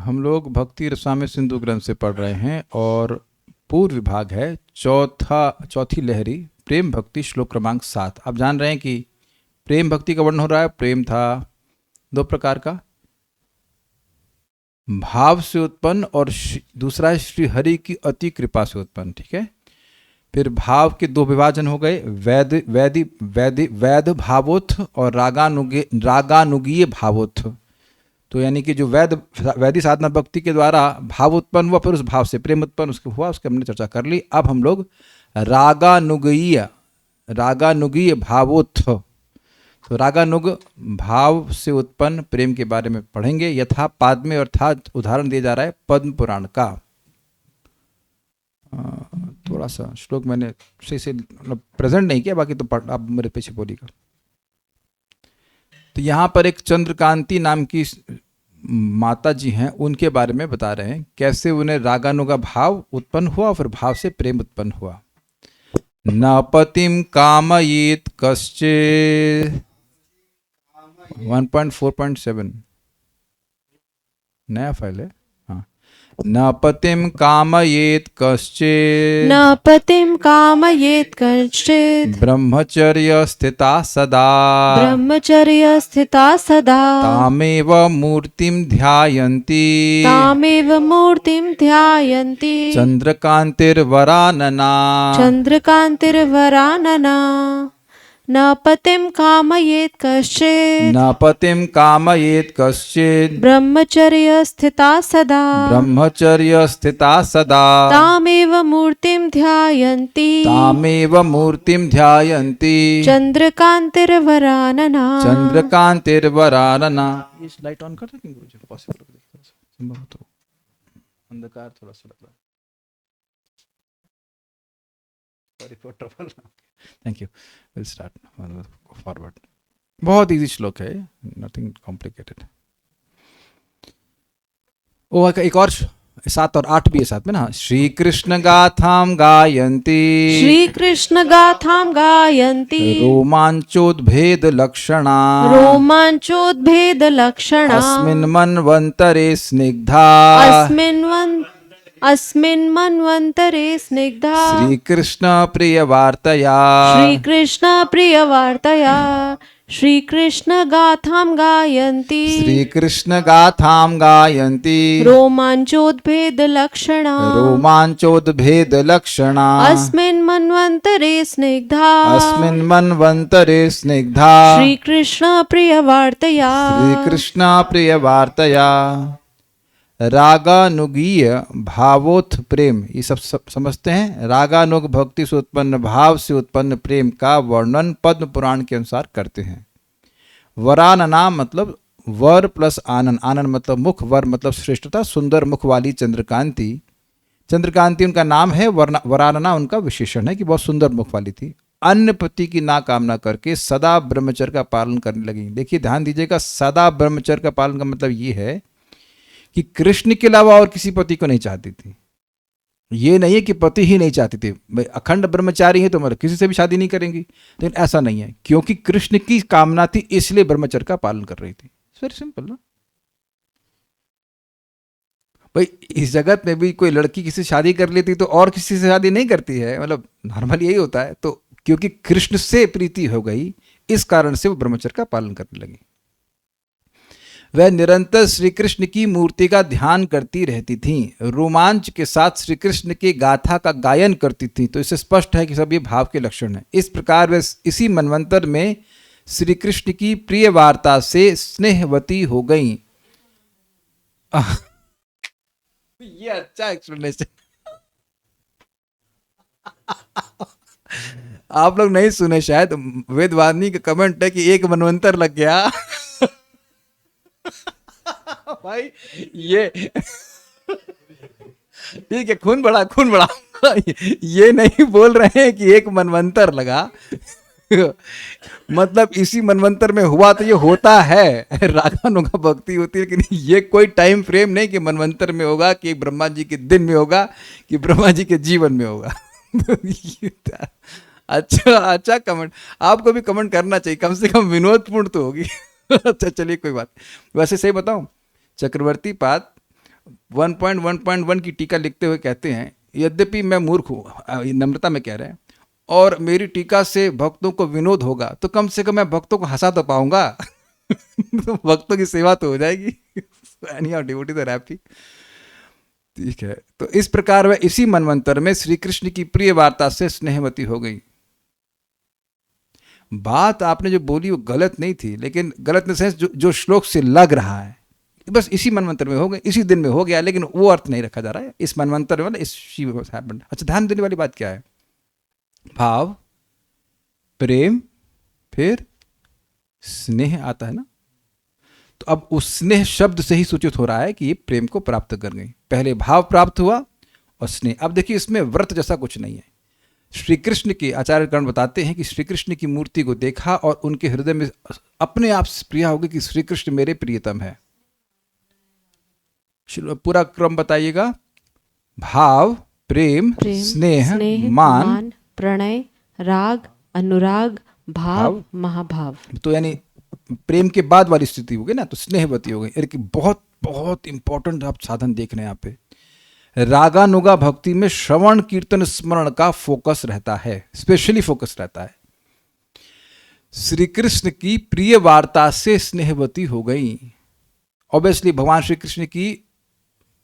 हम लोग भक्ति रसामृत सिंधु ग्रंथ से पढ़ रहे हैं और पूर्व विभाग है चौथी लहरी प्रेम भक्ति श्लोक क्रमांक 7। आप जान रहे हैं कि प्रेम भक्ति का वर्णन हो रहा है। प्रेम था दो प्रकार का, भाव से उत्पन्न और दूसरा है श्री हरि की अति कृपा से उत्पन्न। ठीक है, फिर भाव के दो विभाजन हो गए, वैद भावोत्थ और रागानुगीय भावोत्थ। तो यानी कि जो वैदिक साधना भक्ति के द्वारा भाव उत्पन्न हुआ, फिर उस भाव से प्रेम उत्पन्न उसके हुआ, उसकी हमने चर्चा कर ली। अब हम लोग रागानुगीय भावोत्थ, तो रागानुग भाव से उत्पन्न प्रेम के बारे में पढ़ेंगे। यथा पाद में अर्थात उदाहरण दिया जा रहा है पद्म पुराण का। थोड़ा सा श्लोक मैंने सही से प्रेजेंट नहीं किया, बाकी तो आप मेरे पीछे बोलिएगा। तो यहाँ पर एक चंद्रकांति नाम की माता जी हैं, उनके बारे में बता रहे हैं कैसे उन्हें रागानुगा भाव उत्पन्न हुआ, फिर भाव से प्रेम उत्पन्न हुआ। न पतिम कामयेत कश्चित् 1.4.7 नया फाइल है। हाँ, न पतिम कामयेत कश्चित् न पतिं कामयेत् कश्चित् ब्रह्मचर्य स्थिता सदा ब्रह्मचर्य स्थिता सदा तामेव मूर्तिं ध्यायन्ति तामेव मूर्तिं ध्यायन्ति चंद्रकांतिर्वरानना चन्द्रकान्तिर्वरानना। न पतिं कामयेत् कश्चित् न पतिं कामयेत् कश्चित् ब्रह्मचर्य स्थिता सदा ब्रह्मचर्य स्थिता सदा तामेव मूर्तिं ध्यायन्ति तामेव मूर्तिं ध्यायन्ति चन्द्रकान्तिर्वरानना चंद्रकांतिर्वरानना। ये लाइट ऑन कर सकते हैं गुरुजी, पॉसिबल संभव हो तो, अंधकार थोड़ा सा लग रहा है। Sorry for trouble. Thank you, will start forward. बहुत इजी श्लोक है, नथिंग कॉम्प्लिकेटेड। ओ एक और 7 और 8 भी है साथ में ना। श्री कृष्ण गाथाम गायन्ति श्री कृष्ण गाथां गायन्ति रोमांचोद्भेद लक्षणा रोमांचोद्भेद लक्षणा अस्मिन् मन्वन्तरे स्निग्धा अस्मिन् मन्वन्तरे स्निग्धा श्रीकृष्ण प्रिय वार्तया श्रीकृष्ण प्रियवार्तया श्रीकृष्ण गाथां गायन्ति श्रीकृष्ण गाथाम गायन्ति रोमांचोद्भेद लक्षणा रोमांचोद्भेद लक्षणा अस्मिन् मन्वन्तरे स्निग्धा अस्मिन् मन्वन्तरे स्निग्धा श्रीकृष्ण प्रियवार्तया श्रीकृष्ण प्रिय वार्तया। रागानुगीय भावोत्थ प्रेम, ये सब समझते हैं। रागानुग भक्ति से उत्पन्न भाव से उत्पन्न प्रेम का वर्णन पद्म पुराण के अनुसार करते हैं। वरानना मतलब वर प्लस आनन, आनन मतलब मुख, वर मतलब श्रेष्ठता, सुंदर मुख वाली चंद्रकांति। चंद्रकांति उनका नाम है, वरानना उनका विशेषण है कि बहुत सुंदर मुख वाली थी। अन्य पति की ना कामना करके सदा ब्रह्मचर्य का पालन करने लगी। देखिए ध्यान दीजिएगा, सदा ब्रह्मचर्य का पालन का मतलब ये है कि कृष्ण के अलावा और किसी पति को नहीं चाहती थी। ये नहीं है कि पति ही नहीं चाहती थी, भाई अखंड ब्रह्मचारी है तो मतलब किसी से भी शादी नहीं करेंगी, लेकिन ऐसा नहीं है, क्योंकि कृष्ण की कामना थी इसलिए ब्रह्मचर्य का पालन कर रही थी। वेरी सिंपल ना भाई। इस जगत में भी कोई लड़की किसी से शादी कर लेती तो और किसी से शादी नहीं करती है, मतलब नॉर्मल यही होता है। तो क्योंकि कृष्ण से प्रीति हो गई, इस कारण से वो ब्रह्मचर्य का पालन करने लगी। वह निरंतर श्री कृष्ण की मूर्ति का ध्यान करती रहती थीं, रोमांच के साथ श्री कृष्ण की गाथा का गायन करती थीं। तो इससे स्पष्ट है कि सब ये भाव के लक्षण हैं। इस प्रकार वे इसी मनवंतर में श्री कृष्ण की प्रिय वार्ता से स्नेहवती हो गईं। ये अच्छा एक्सप्लेनेशन। आप लोग नहीं सुने शायद, वेदवाणी का कमेंट है कि एक मनवंतर लग गया। भाई ये ठीक है, खून बढ़ा ये नहीं बोल रहे हैं कि एक मनवंतर लगा। मतलब इसी मनवंतर में हुआ तो ये होता है, रागानुगा भक्ति होती है, लेकिन ये कोई टाइम फ्रेम नहीं कि मनवंतर में होगा, कि ब्रह्मा जी के दिन में होगा, कि ब्रह्मा जी के जीवन में होगा। अच्छा कमेंट, आपको भी कमेंट करना चाहिए, कम से कम विनोदपूर्ण तो होगी। अच्छा चलिए कोई बात। वैसे सही बताऊं, चक्रवर्ती पाद 1.1.1 की टीका लिखते हुए कहते हैं, यद्यपि मैं मूर्ख हूँ, नम्रता में कह रहे हैं, और मेरी टीका से भक्तों को विनोद होगा, तो कम से कम मैं भक्तों को हंसा तो पाऊंगा। तो भक्तों की सेवा तो हो जाएगी। Any devotees are happy. ठीक है, तो इस प्रकार वह इसी मनवंतर में श्री कृष्ण की प्रिय वार्ता से स्नेहवती हो गई। बात आपने जो बोली वो गलत नहीं थी, लेकिन गलत इन सेंस जो श्लोक से लग रहा है, बस इसी मनवंतर में हो गया, इसी दिन में हो गया, लेकिन वो अर्थ नहीं रखा जा रहा है इस मनवंतर में, इस शिव। अच्छा, ध्यान देने वाली बात क्या है? भाव, प्रेम, फिर स्नेह आता है ना। तो अब उस स्नेह शब्द से ही सूचित हो रहा है कि ये प्रेम को प्राप्त कर गई। पहले भाव प्राप्त हुआ और स्नेह। अब देखिए, इसमें व्रत जैसा कुछ नहीं है। श्री कृष्ण के आचार्यगण बताते हैं कि श्री कृष्ण की मूर्ति को देखा और उनके हृदय में अपने आप से प्रिया होगी कि श्री कृष्ण मेरे प्रियतम है। पूरा क्रम बताइएगा। भाव, प्रेम, स्नेह, मान, प्रणय, राग, अनुराग, भाव, महाभाव। तो यानी प्रेम के बाद वाली स्थिति होगी ना, तो स्नेहवती हो गई। यानी कि बहुत बहुत इंपॉर्टेंट आप साधन देख रहे हैं यहाँ पे। रागानुगा भक्ति में श्रवण कीर्तन स्मरण का फोकस रहता है, स्पेशली फोकस रहता है। श्री कृष्ण की प्रिय वार्ता से स्नेहवती हो गई। ऑब्वियसली भगवान श्री कृष्ण की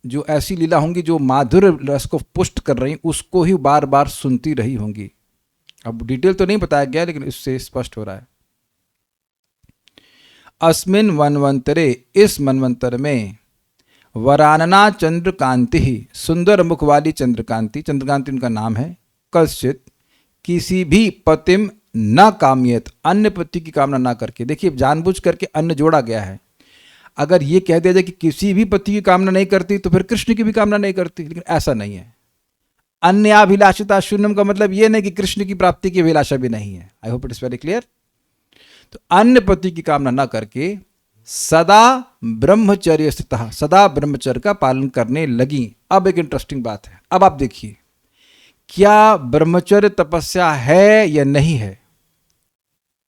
जो ऐसी लीला होंगी जो माधुर्य रस को पुष्ट कर रही, उसको ही बार बार सुनती रही होंगी। अब डिटेल तो नहीं बताया गया, लेकिन इससे स्पष्ट हो रहा है। अस्मिन मनवंतरे, इस मनवंतर में, वरानना चंद्रकांति ही, सुंदर मुख वाली चंद्रकांति, चंद्रकांति उनका नाम है, कश्चित किसी भी पतिम न काम्यत, अन्य पति की कामना ना करके। देखिए, जानबूझ करके अन्य जोड़ा गया है। अगर ये कह दिया जाए कि किसी भी पति की कामना नहीं करती, तो फिर कृष्ण की भी कामना नहीं करती, लेकिन ऐसा नहीं है। अन्याभिलाषिता शून्यम का मतलब ये नहीं कि कृष्ण की प्राप्ति की अभिलाषा भी नहीं है। I hope it is very clear. तो अन्य पति की कामना ना करके सदा ब्रह्मचर्य स्थितः, सदा ब्रह्मचर्य का पालन करने लगी। अब एक इंटरेस्टिंग बात है। अब आप देखिए, क्या ब्रह्मचर्य तपस्या है या नहीं है?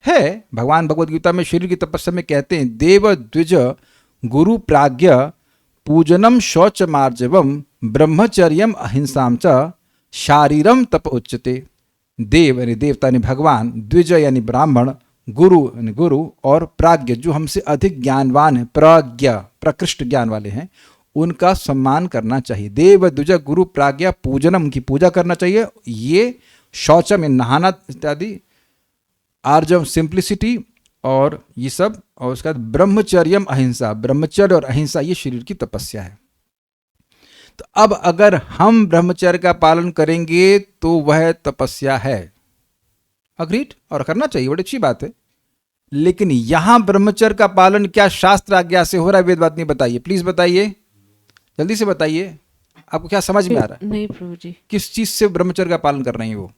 है। भगवान भगवद गीता में शरीर की तपस्या में कहते हैं, देव द्विज गुरु प्राज्ञ पूजनम शौच मार्जवम ब्रह्मचर्यम अहिंसाम च शारीरम तप उच्यते। देव यानी देवता यानी भगवान, द्विज यानी ब्राह्मण, गुरु यानी गुरु, और प्राज्ञ जो हमसे अधिक ज्ञानवान है, प्रज्ञ प्रकृष्ट ज्ञान वाले हैं, उनका सम्मान करना चाहिए। देव द्विज गुरु प्राज्ञ पूजनम, उनकी पूजा करना चाहिए। ये शौचम नहाना इत्यादि, आर्जव सिंप्लिसिटी, और ये सब, और उसके बाद ब्रह्मचर्यम अहिंसा, ब्रह्मचर्य और अहिंसा ये शरीर की तपस्या है। तो अब अगर हम ब्रह्मचर्य का पालन करेंगे तो वह तपस्या है। अग्रीड, और करना चाहिए, बड़ी अच्छी बात है। लेकिन यहां ब्रह्मचर्य का पालन क्या शास्त्र आज्ञा से हो रहा है? वेद बात नहीं, बताइए प्लीज, बताइए जल्दी से बताइए। आपको क्या समझ में आ रहा है? नहीं प्रभु जी। किस चीज से ब्रह्मचर्य का पालन कर रही है वो?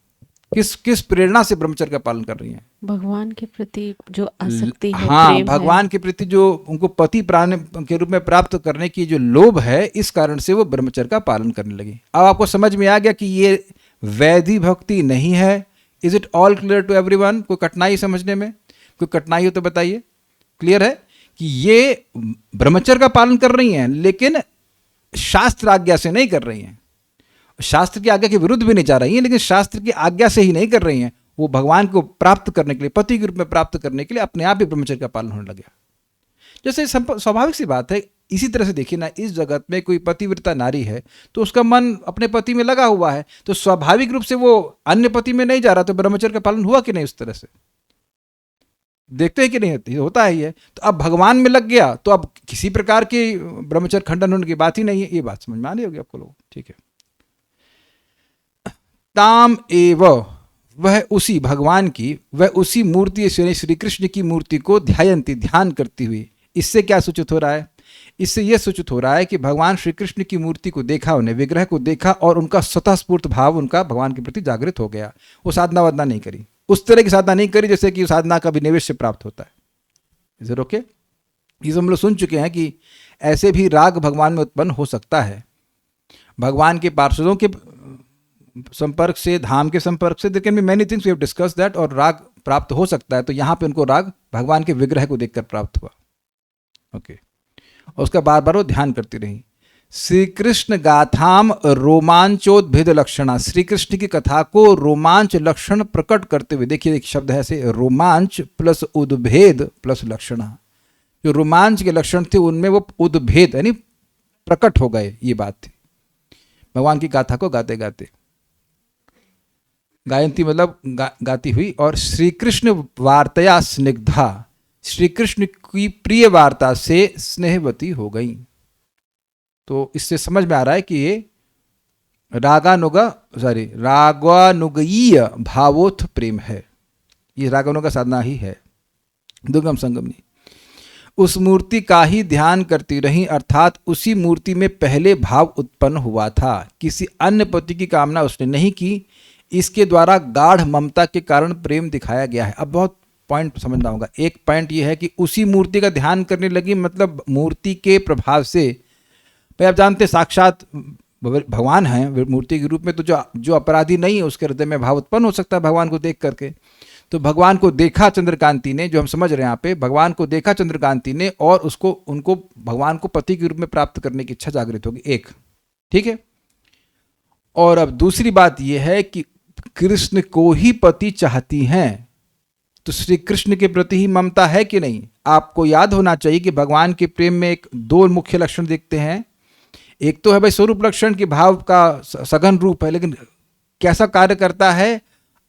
किस प्रेरणा से ब्रह्मचर्य का पालन कर रही हैं? भगवान के प्रति जो आसक्ति है, हाँ, प्रेम भगवान के प्रति जो उनको पति प्राण के रूप में प्राप्त करने की जो लोभ है, इस कारण से वो ब्रह्मचर्य का पालन करने लगी। अब आपको समझ में आ गया कि ये वैधि भक्ति नहीं है। Is it all clear to everyone? कोई कठिनाई समझने में? कोई कठिनाई हो तो बताइए। क्लियर है कि ये ब्रह्मचर्य का पालन कर रही हैं, लेकिन शास्त्र आज्ञा से नहीं कर रही हैं। शास्त्र की आज्ञा के विरुद्ध भी नहीं जा रही हैं, लेकिन शास्त्र की आज्ञा से ही नहीं कर रही हैं। वो भगवान को प्राप्त करने के लिए, पति के रूप में प्राप्त करने के लिए अपने आप ही ब्रह्मचर्य का पालन होने लगा। जैसे स्वाभाविक सी बात है। इसी तरह से देखिए ना, इस जगत में कोई पतिव्रता नारी है तो उसका मन अपने पति में लगा हुआ है, तो स्वाभाविक रूप से वो अन्य पति में नहीं जा रहा। तो ब्रह्मचर्य का पालन हुआ कि नहीं? उस तरह से देखते हैं कि नहीं? होता है ये। तो अब भगवान में लग गया, तो अब किसी प्रकार की ब्रह्मचर्य खंडन होने की बात ही नहीं है। ये बात समझ में आनी होगी आपको लोग, ठीक है। ताम एव, वह उसी भगवान की, वह उसी मूर्ति श्री कृष्ण की मूर्ति को ध्यायंती, ध्यान करती हुई। इससे क्या सूचित हो रहा है? इससे यह सूचित हो रहा है कि भगवान श्री कृष्ण की मूर्ति को देखा, उन्हें विग्रह को देखा, और उनका स्वतःस्फूर्त भाव उनका भगवान के प्रति जागृत हो गया। वो साधना वादना नहीं करी, उस तरह की साधना नहीं करी जैसे कि साधना का विनिवेश से प्राप्त होता है। Is it okay? ये हम लोग सुन चुके हैं कि ऐसे भी राग भगवान में उत्पन्न हो सकता है। भगवान के पार्षदों के संपर्क से, धाम के संपर्क से, there can be many things, we have discuss that, और राग प्राप्त हो सकता है। तो यहाँ पे उनको राग भगवान के विग्रह को देखकर प्राप्त हुआ। ओके, और उसका बार बार वो ध्यान करती रही। श्री कृष्ण गाथाम रोमांचोद्भेद लक्षणा, श्री कृष्ण की कथा को रोमांच लक्षण प्रकट करते हुए, देखिए एक शब्द है ऐसे, रोमांच प्लस उद्भेद प्लस लक्षणा, जो रोमांच के लक्षण थे उनमें वो उद्भेद यानी प्रकट हो गए, ये बात थी भगवान की गाथा को गाते गाते। गायंती मतलब गाती हुई। और श्री कृष्ण वार्तया स्निग्धा, श्री कृष्ण की प्रिय वार्ता से स्नेहवती हो गई। तो इससे समझ में आ रहा है कि ये रागानुगीय भावोत्थ प्रेम है, ये रागानुगा साधना ही है, दुर्गम संगम नहीं। उस मूर्ति का ही ध्यान करती रही, अर्थात उसी मूर्ति में पहले भाव उत्पन्न हुआ था, किसी अन्य पति की कामना उसने नहीं की, इसके द्वारा गाढ़ ममता के कारण प्रेम दिखाया गया है। अब बहुत पॉइंट समझना होगा। एक पॉइंट ये है कि उसी मूर्ति का ध्यान करने लगी, मतलब मूर्ति के प्रभाव से, भाई आप जानते साक्षात भगवान हैं मूर्ति के रूप में, तो जो अपराधी नहीं है उसके हृदय में भाव उत्पन्न हो सकता है भगवान को देख करके। तो भगवान को देखा चंद्रकांति ने, जो हम समझ रहे हैं यहाँ पे, भगवान को देखा चंद्रकांति ने और उनको भगवान को पति के रूप में प्राप्त करने की इच्छा जागृत होगी, एक, ठीक है। और अब दूसरी बात यह है कि कृष्ण को ही पति चाहती हैं, तो श्री कृष्ण के प्रति ही ममता है कि नहीं। आपको याद होना चाहिए कि भगवान के प्रेम में दो मुख्य लक्षण देखते हैं। एक तो है भाई स्वरूप लक्षण की भाव का सघन रूप है, लेकिन कैसा कार्य करता है,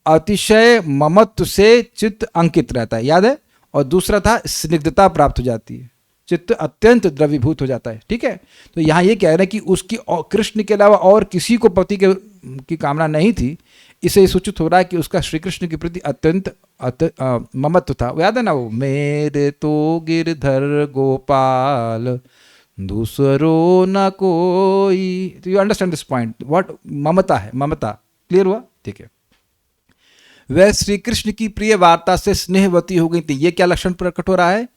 अतिशय ममत्व से चित्त अंकित रहता है, याद है। और दूसरा था स्निग्धता प्राप्त हो जाती है, चित्त अत्यंत द्रवीभूत हो जाता है, ठीक है। तो यहाँ ये कह रहे हैं कि उसकी कृष्ण के अलावा और किसी को पति की कामना नहीं थी, इसे सूचित हो रहा है कि उसका श्री कृष्ण के प्रति अत्यंत ममत्व था। याद है ना वो, मेरे तो गिरधर गोपाल दूसरो न कोई। तो you understand this point, what ममता है, ममता क्लियर हुआ, ठीक है। वह श्री कृष्ण की प्रिय वार्ता से स्नेहवती हो गई थी। ये क्या लक्षण प्रकट हो रहा है,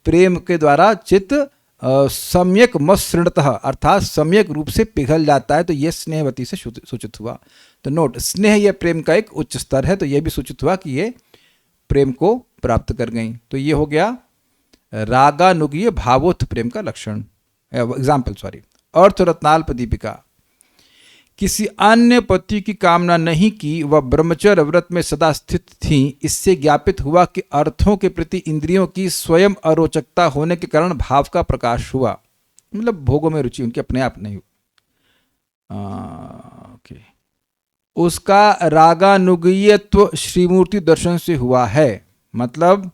प्रेम के द्वारा चित्त सम्यक मसृणतः, अर्थात सम्यक रूप से पिघल जाता है, तो यह स्नेहवती से सूचित हुआ। तो नोट, स्नेह यह प्रेम का एक उच्च स्तर है, तो यह भी सूचित हुआ कि ये प्रेम को प्राप्त कर गई। तो ये हो गया रागानुगीय भावोत्थ प्रेम का लक्षण, एग्जाम्पल, सॉरी। अर्थ रत्नाल्प दीपिका, किसी अन्य पति की कामना नहीं की, वह ब्रह्मचर्य व्रत में सदा स्थित थी। इससे ज्ञापित हुआ कि अर्थों के प्रति इंद्रियों की स्वयं अरोचकता होने के कारण भाव का प्रकाश हुआ, मतलब भोगों में रुचि उनके अपने आप नहीं हुई। ओके, उसका रागानुगीयत्व श्रीमूर्ति दर्शन से हुआ है, मतलब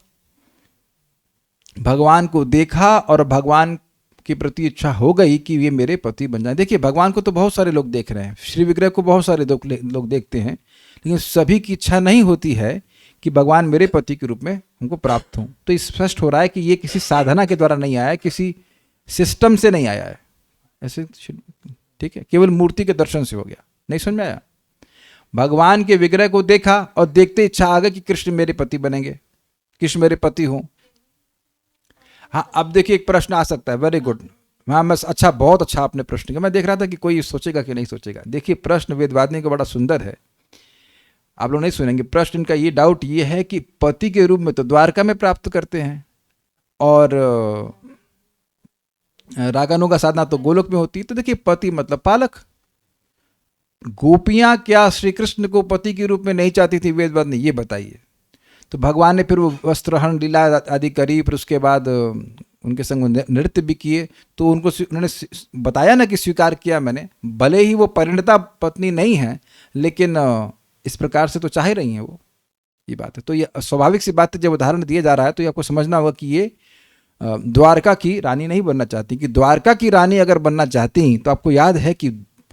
भगवान को देखा और भगवान के प्रति इच्छा हो गई कि ये मेरे पति बन जाए। देखिए भगवान को तो बहुत सारे लोग देख रहे हैं, श्री विग्रह को बहुत सारे लोग देखते हैं, लेकिन सभी की इच्छा नहीं होती है कि भगवान मेरे पति के रूप में हमको प्राप्त हों। तो स्पष्ट हो रहा है कि ये किसी साधना के द्वारा नहीं आया है, किसी सिस्टम से नहीं आया है, ऐसे, ठीक है, केवल मूर्ति के दर्शन से हो गया। नहीं समझ में आया, भगवान के विग्रह को देखा और देखते इच्छा आ गई कि कृष्ण मेरे पति बनेंगे, कृष्ण मेरे पति हों। हाँ, अब देखिए एक प्रश्न आ सकता है, वेरी गुड, हाँ मैं, अच्छा, बहुत अच्छा आपने प्रश्न किया। मैं देख रहा था कि कोई सोचेगा कि नहीं सोचेगा। देखिए प्रश्न वेदवादिनी का बड़ा सुंदर है, आप लोग नहीं सुनेंगे। प्रश्न इनका ये डाउट ये है कि पति के रूप में तो द्वारका में प्राप्त करते हैं, और रागानुगा साधना तो गोलोक में होती है। तो देखिए पति मतलब पालक, गोपियां क्या श्री कृष्ण को पति के रूप में नहीं चाहती थी वेदवादिनी, ये बताइए। तो भगवान ने फिर वो वस्त्रहरण लीला आदि करी, फिर उसके बाद उनके संग नृत्य भी किए, तो उन्होंने बताया ना कि स्वीकार किया मैंने, भले ही वो परिणता पत्नी नहीं है, लेकिन इस प्रकार से तो चाह ही रही हैं वो, ये बात है। तो ये स्वाभाविक सी बात है, जब उदाहरण दिया जा रहा है तो ये आपको समझना होगा कि ये द्वारका की रानी नहीं बनना चाहती। कि द्वारका की रानी अगर बनना चाहती तो आपको याद है कि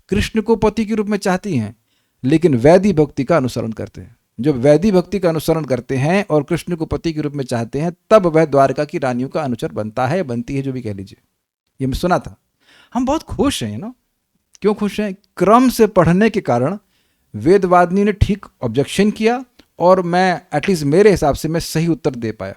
कृष्ण को पति के रूप में चाहती हैं, लेकिन वैदिक भक्ति का अनुसरण करते हैं। जब वैदिक भक्ति का अनुसरण करते हैं और कृष्ण को पति के रूप में चाहते हैं, तब वह द्वारका की रानियों का अनुचर बनता है, बनती है, जो भी कह लीजिए। ये मैं सुना था। हम बहुत खुश हैं ना, क्यों खुश हैं? क्रम से पढ़ने के कारण वेदवादिनी ने ठीक ऑब्जेक्शन किया, और मैं एटलीस्ट मेरे हिसाब से मैं सही उत्तर दे पाया।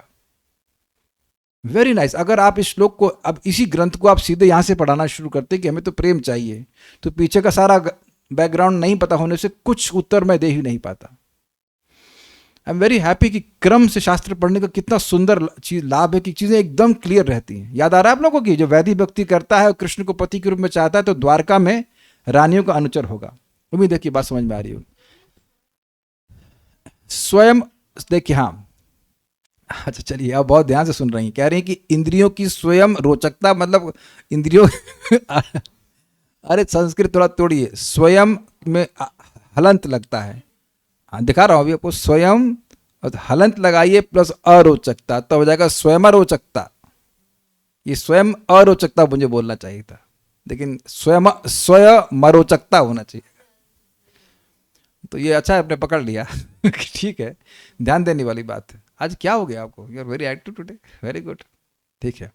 Very nice. अगर आप इस श्लोक को, अब इसी ग्रंथ को आप सीधे यहाँ से पढ़ाना शुरू करते कि हमें तो प्रेम चाहिए, तो पीछे का सारा बैकग्राउंड नहीं पता होने से कुछ उत्तर मैं दे ही नहीं पाता। आई एम वेरी हैप्पी कि क्रम से शास्त्र पढ़ने का कितना सुंदर चीज लाभ है कि चीजें एकदम क्लियर रहती हैं। याद आ रहा है आप लोगों को कि जो वैदिक भक्ति करता है और कृष्ण को पति के रूप में चाहता है तो द्वारका में रानियों का अनुचर होगा। उम्मीद है कि बात समझ में आ रही हो। स्वयं देखिए, हाँ, अच्छा चलिए, आप बहुत ध्यान से सुन रही हैं। कह रही हैं कि इंद्रियों की स्वयं रोचकता, मतलब इंद्रियों अरे संस्कृत थोड़ा तोड़िए, स्वयं में हलंत लगता है। हाँ दिखा रहा हूं अभी आपको, स्वयं और हलंत लगाइए प्लस अरोचकता, तब हो जाएगा स्वयं अरोचकता। ये स्वयं अरोचकता मुझे बोलना चाहिए था, लेकिन स्वयं अरोचकता होना चाहिए। तो ये अच्छा है, आपने पकड़ लिया। ठीक है, ध्यान देने वाली बात है। आज क्या हो गया आपको? You are very active today, very good. ठीक है,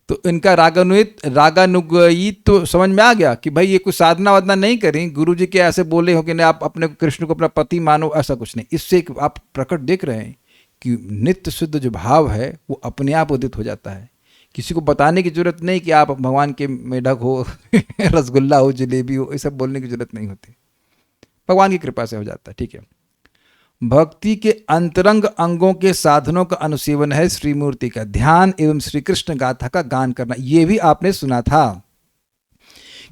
तो इनका रागानुगीत तो समझ में आ गया कि भाई ये कुछ साधना वाधना नहीं करी, गुरु जी के ऐसे बोले हो कि नहीं आप अपने कृष्ण को अपना पति मानो, ऐसा कुछ नहीं। इससे एक आप प्रकट देख रहे हैं कि नित्य शुद्ध जो भाव है वो अपने आप उदित हो जाता है। किसी को बताने की जरूरत नहीं कि आप भगवान के मेढक हो, रसगुल्ला हो, जलेबी हो, ये सब बोलने की जरूरत नहीं होती, भगवान की कृपा से हो जाता है। ठीक है, भक्ति के अंतरंग अंगों के साधनों का अनुसेवन है श्रीमूर्ति का ध्यान एवं श्री कृष्ण गाथा का गान करना। यह भी आपने सुना था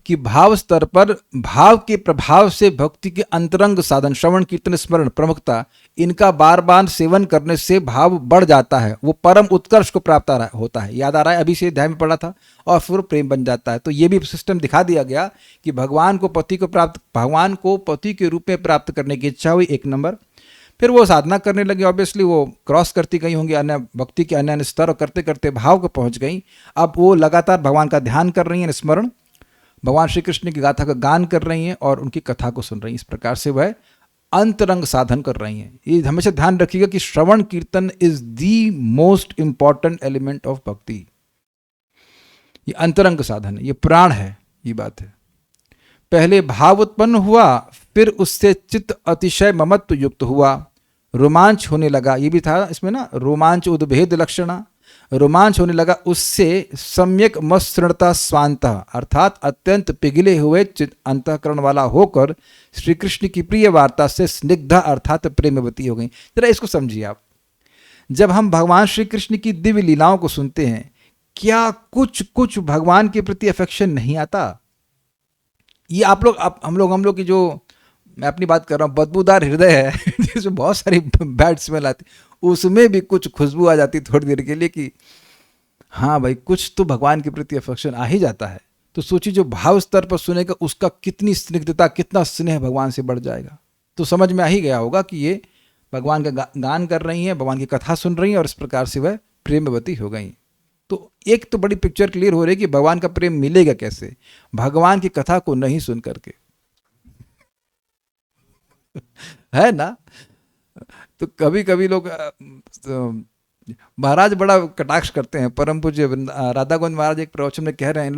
कि भाव स्तर पर भाव के प्रभाव से भक्ति के अंतरंग साधन श्रवण कीर्तन स्मरण प्रमुखता, इनका बार बार सेवन करने से भाव बढ़ जाता है, वो परम उत्कर्ष को प्राप्त होता है। याद आ रहा है, अभी से अध्याय में पढ़ा था, और फिर प्रेम बन जाता है। तो ये भी सिस्टम दिखा दिया गया कि भगवान को पति के रूप में प्राप्त करने की इच्छा हुई, एक नंबर। फिर वो साधना करने लगी, ऑब्वियसली वो क्रॉस करती गई होंगी अन्य भक्ति के अन्य स्तर, और करते करते भाव को पहुंच गई। अब वो लगातार भगवान का ध्यान कर रही हैं, स्मरण, भगवान श्री कृष्ण की गाथा का गान कर रही हैं और उनकी कथा को सुन रही हैं। इस प्रकार से वह अंतरंग साधन कर रही हैं। ये हमेशा ध्यान रखिएगा कि श्रवण कीर्तन is the most important element of भक्ति। ये अंतरंग साधन है, ये प्राण है, ये बात है। पहले भाव उत्पन्न हुआ, फिर उससे चित्त अतिशय ममत्व युक्त हुआ, रोमांच होने लगा। ये भी था इसमें ना, रोमांच उद्भेद लक्षणा, रोमांच होने लगा, उससे सम्यक मसृणता स्वांत, अर्थात अत्यंत पिघले हुए अंतःकरण वाला होकर श्री कृष्ण की प्रिय वार्ता से स्निग्धा अर्थात प्रेमवती हो गई। जरा इसको समझिए आप, जब हम भगवान श्री कृष्ण की दिव्य लीलाओं को सुनते हैं, क्या कुछ कुछ भगवान के प्रति अफेक्शन नहीं आता? ये हम लोग की जो, मैं अपनी बात कर रहा हूँ, बदबूदार हृदय है जिसमें बहुत सारी बैड स्मेल आती, उसमें भी कुछ खुशबू आ जाती थोड़ी देर के लिए कि हाँ भाई कुछ तो भगवान के प्रति अफेक्शन आ ही जाता है। तो सोचिए जो भाव स्तर पर सुनेगा उसका कितनी स्निग्धता, कितना स्नेह भगवान से बढ़ जाएगा। तो समझ में आ ही गया होगा कि ये भगवान का गान कर रही हैं, भगवान की कथा सुन रही हैं, और इस प्रकार से वह प्रेमवती हो गई। तो एक तो बड़ी पिक्चर क्लियर हो रही है कि भगवान का प्रेम मिलेगा कैसे, भगवान की कथा को नहीं सुन करके, है ना। तो कभी कभी लोग महाराज बड़ा कटाक्ष करते हैं, परम पूज्य राधा गोविंद महाराज एक प्रवचन में कह रहे हैं,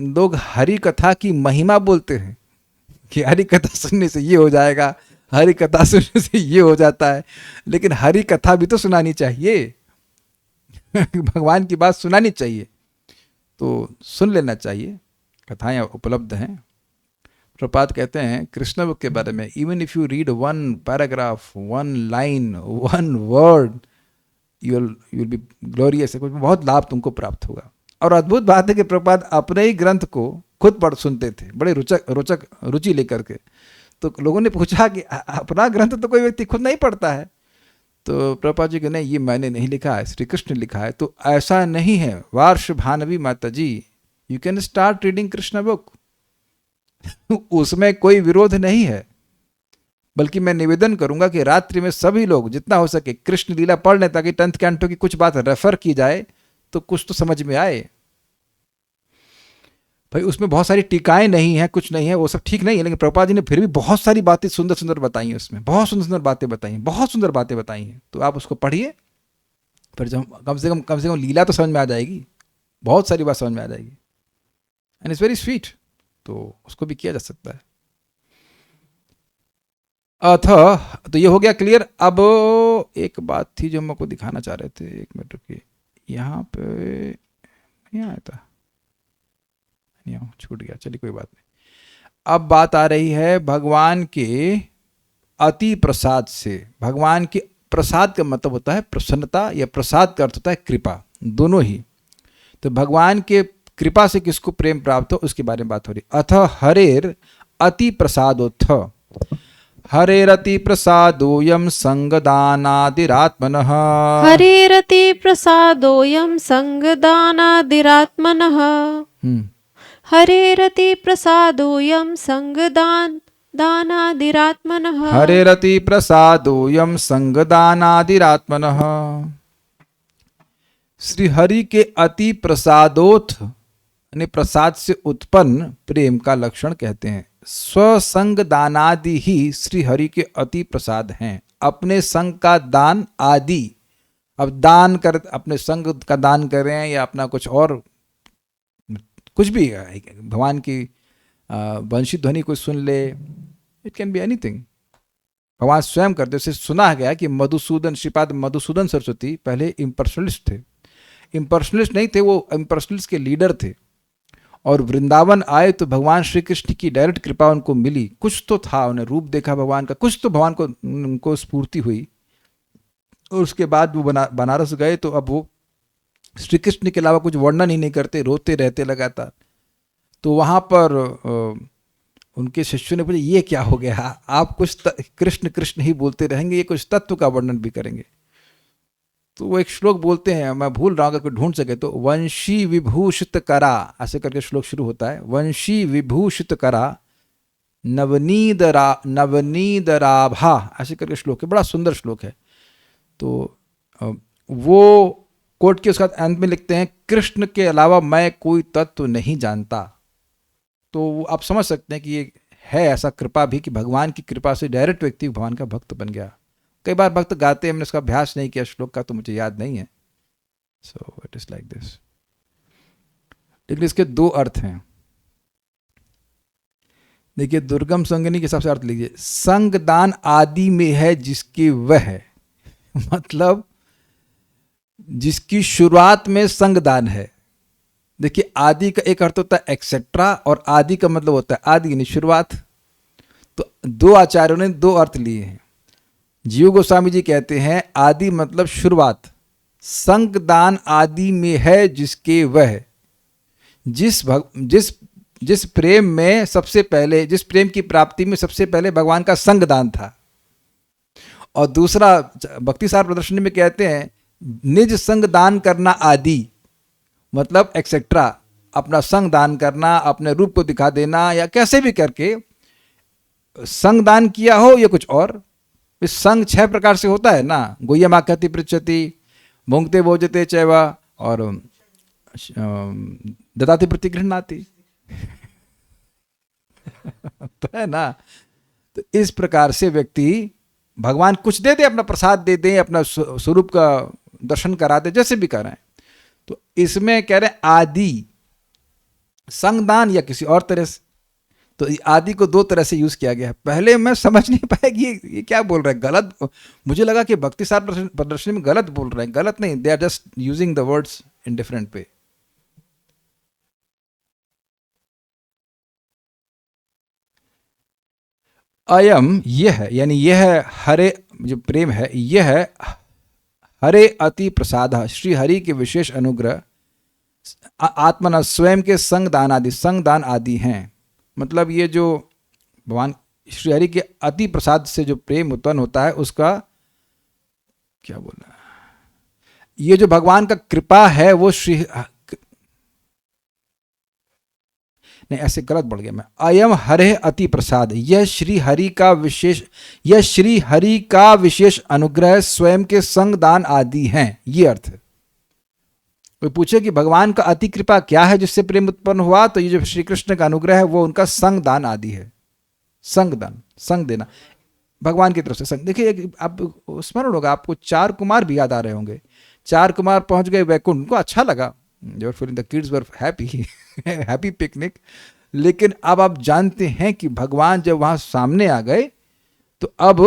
लोग हरि कथा की महिमा बोलते हैं कि हरि कथा सुनने से ये हो जाएगा, हरि कथा सुनने से ये हो जाता है, लेकिन हरि कथा भी तो सुनानी चाहिए। भगवान की बात सुनानी चाहिए, तो सुन लेना चाहिए, कथाएं उपलब्ध हैं। प्रपात कहते हैं कृष्ण बुक के बारे में, even if you read one paragraph, one line, one word, you will be glorious, बहुत लाभ तुमको प्राप्त होगा। और अद्भुत बात है कि प्रपात अपने ही ग्रंथ को खुद पढ़ सुनते थे, बड़े रोचक रुचि लेकर के। तो लोगों ने पूछा कि अपना ग्रंथ तो कोई व्यक्ति खुद नहीं पढ़ता है, तो प्रभुपाद जी के नहीं, ये मैंने नहीं लिखा है, श्री कृष्ण लिखा है। तो ऐसा नहीं है वार्ष भानवी माता जी, you can start reading Krishna book, उसमें कोई विरोध नहीं है। बल्कि मैं निवेदन करूंगा कि रात्रि में सभी लोग जितना हो सके कृष्ण लीला पढ़ लें, ताकि 10th कैंटो की कुछ बात रेफर की जाए तो कुछ तो समझ में आए। भाई उसमें बहुत सारी टीकाएं नहीं है, कुछ नहीं है, वो सब ठीक नहीं है, लेकिन प्रभुपाद जी ने फिर भी बहुत सारी बातें सुंदर सुंदर बताई हैं, उसमें बहुत सुंदर सुंदर बातें बताई हैं, बहुत सुंदर बातें बताई हैं। तो आप उसको पढ़िए, फिर जब कम से कम लीला तो समझ में आ जाएगी, बहुत सारी बात समझ में आ जाएगी, एंड इट्स वेरी स्वीट। तो उसको भी किया जा सकता है। तो ये हो गया क्लियर। अब एक बात थी जो हम आपको दिखाना चाह रहे थे, एक मिनट रुकिए, यहाँ पे नहीं आया था, छूट गया, चलिए कोई बात नहीं। अब बात आ रही है भगवान के अति प्रसाद से। भगवान के प्रसाद का मतलब होता है प्रसन्नता, या प्रसाद का अर्थ होता है कृपा, दोनों ही। तो भगवान के कृपा से किसको प्रेम प्राप्त हो उसके बारे में बात हो रही। अथ हरेर अति प्रसादोत्थ, हरेरति प्रसादोयम संगदानादिरात्मनः। हरेरति प्रसादोऽयं संगदानादिरात्मनः। हरेरति प्रसादोऽयं संगदानादिरात्मनः। हरेरति प्रसादोयम संगदानादिरात्मनः। श्री हरि के अति प्रसादोत्थ यानी प्रसाद से उत्पन्न प्रेम का लक्षण कहते हैं। स्वसंग दानादि ही श्री हरि के अति प्रसाद हैं। अपने संग का दान आदि, अब दान कर, अपने संग का दान कर रहे हैं या अपना कुछ और कुछ भी, भगवान की वंशी ध्वनि को सुन ले, इट कैन बी एनीथिंग। भगवान स्वयं करते। उसे सुना गया कि मधुसूदन, श्रीपाद मधुसूदन सरस्वती पहले इम्पर्सनलिस्ट थे। इम्पर्सनलिस्ट नहीं थे, वो इम्पर्सनलिस्ट के लीडर थे। और वृंदावन आए तो भगवान श्री कृष्ण की डायरेक्ट कृपा उनको मिली। कुछ तो था, उन्हें रूप देखा भगवान का, कुछ तो भगवान को उनको स्फूर्ति हुई। और उसके बाद वो बनारस गए तो अब वो श्री कृष्ण के अलावा कुछ वर्णन ही नहीं करते, रोते रहते लगातार। तो वहाँ पर उनके शिष्यों ने पूछा ये क्या हो गया, आप कुछ कृष्ण कृष्ण ही बोलते रहेंगे, ये कुछ तत्व का वर्णन भी करेंगे। तो वो एक श्लोक बोलते हैं, मैं भूल रहा हूँ, अगर कोई ढूंढ सके तो, वंशी विभूषित करा ऐसे करके श्लोक शुरू होता है। वंशी विभूषित करा नवनीदराभा ऐसे करके श्लोक है, बड़ा सुंदर श्लोक है। तो वो कोट के उसके अंत में लिखते हैं, कृष्ण के अलावा मैं कोई तत्व नहीं जानता। तो आप समझ सकते हैं कि ये है ऐसा कृपा भी कि भगवान की कृपा से डायरेक्ट व्यक्ति भगवान का भक्त बन गया। कई बार भक्त गाते हैं, हमने इसका अभ्यास नहीं किया श्लोक का तो मुझे याद नहीं है। So it is like this. लेकिन इसके दो अर्थ हैं। देखिए, दुर्गम संगिनी के हिसाब से अर्थ लीजिए, संगदान आदि में है जिसकी वह है, मतलब जिसकी शुरुआत में संगदान है। देखिए, आदि का एक अर्थ होता है एक्सेट्रा, और आदि का मतलब होता है आदि यानी शुरुआत। तो दो आचार्यों ने दो अर्थ लिए हैं। जीव गोस्वामी जी कहते हैं आदि मतलब शुरुआत, संगदान आदि में है जिसके वह, जिस प्रेम में सबसे पहले, जिस प्रेम की प्राप्ति में सबसे पहले भगवान का संगदान था। और दूसरा भक्ति सार प्रदर्शनी में कहते हैं निज संग दान करना आदि, मतलब एक्सेट्रा, अपना संग दान करना, अपने रूप को दिखा देना, या कैसे भी करके संग दान किया हो या कुछ और। इस संग 6 प्रकार से होता है ना, गुह्यम आकृति पृच्छति, भुंक्ते भोजते चैवा, और ददाति प्रतिगृह्णाति तो है ना। तो इस प्रकार से व्यक्ति भगवान कुछ दे दे, अपना प्रसाद दे दे, अपना स्वरूप का दर्शन करा दे, जैसे भी कराएं। तो इसमें कह रहे हैं आदि संगदान या किसी और तरह से। तो आदि को दो तरह से यूज किया गया है। पहले मैं समझ नहीं पाया कि ये क्या बोल रहे हैं, गलत। मुझे लगा कि भक्ति सार प्रदर्शनी में गलत बोल रहे हैं। गलत नहीं, they are just using the words in different way. अयम यह, यानी यह हरे जो प्रेम है, यह हरे अति प्रसाद, श्री हरि के विशेष अनुग्रह, आत्मना स्वयं के संगदान आदि हैं। मतलब ये जो भगवान श्री हरि के अति प्रसाद से जो प्रेम उत्पन्न होता है, उसका क्या बोलना, ये जो भगवान का कृपा है वो नहीं, ऐसे गलत बढ़ गया मैं। अयम हरे अति प्रसाद, यह श्री हरि का विशेष अनुग्रह स्वयं के संगदान आदि हैं, ये अर्थ है। कोई पूछे कि भगवान का अति कृपा क्या है जिससे प्रेम उत्पन्न हुआ, तो ये जो श्री कृष्ण का अनुग्रह है वो उनका संगदान आदि है। संगदान, संग देना भगवान की तरफ से। संग देखिए, आप स्मरण होगा आपको 4 कुमार भी याद आ रहे होंगे। 4 कुमार पहुंच गए वैकुंठ, उनको अच्छा लगा, the kids were happy happy picnic. लेकिन अब आप जानते हैं कि भगवान जब वहां सामने आ गए तो अब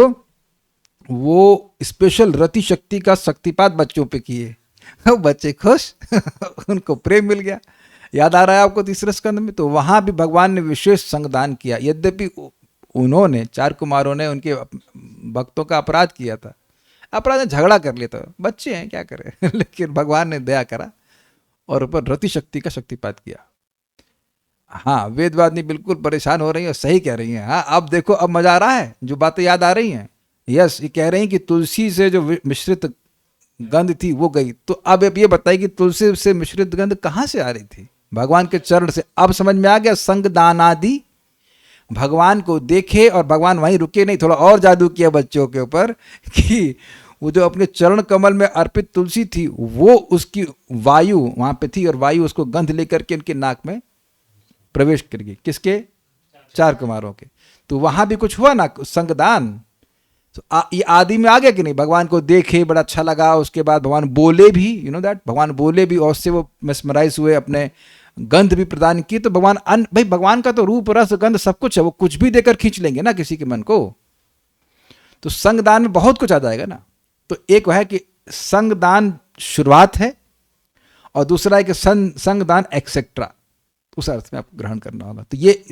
वो स्पेशल रति शक्ति का शक्तिपात बच्चों पे किए। बच्चे खुश उनको प्रेम मिल गया। याद आ रहा है आपको तीसरे स्कंद में, तो वहां भी भगवान ने विशेष संगदान किया। यद्यपि उन्होंने 4 कुमारों ने उनके भक्तों का अपराध किया था, अपराध में झगड़ा कर लिया था, बच्चे हैं क्या करें लेकिन भगवान ने दया करा और ऊपर रति शक्ति का शक्तिपात किया। हाँ, वेदवादिनी बिल्कुल परेशान हो रही है, सही कह रही हैं। हाँ, अब देखो, अब मजा आ रहा है, जो बातें याद आ रही हैं। यस, ये कह रही हैं कि तुलसी से जो मिश्रित गंध थी वो गई। तो अब ये बताइए कि तुलसी से मिश्रित गंध कहाँ से आ रही थी? भगवान के चरण से। अब समझ में आ गया, संग दान आदि। भगवान को देखे और भगवान वहीं रुके नहीं, थोड़ा और जादू किया बच्चों के ऊपर कि वो जो अपने चरण कमल में अर्पित तुलसी थी वो उसकी वायु वहां पे थी और वायु उसको गंध लेकर के उनके नाक में प्रवेश कर गई। किसके? चार कुमारों के। तो वहां भी कुछ हुआ ना, संगदान। तो ये आदि में आ गया कि नहीं? भगवान को देखे, बड़ा अच्छा लगा, उसके बाद भगवान बोले भी, यू नो दैट, भगवान बोले भी और उससे वो मेस्मराइज हुए, अपने गंध भी प्रदान की। तो भगवान भाई भगवान का तो रूप रस गंध सब कुछ है, वो कुछ भी देकर खींच लेंगे ना किसी के मन को। तो संगदान में बहुत कुछ आ जाएगा ना। तो एक वह है कि संगदान शुरुआत है और दूसरा है कि संगदान एक्सेट्रा, उस अर्थ में आपको ग्रहण करना होगा। तो ये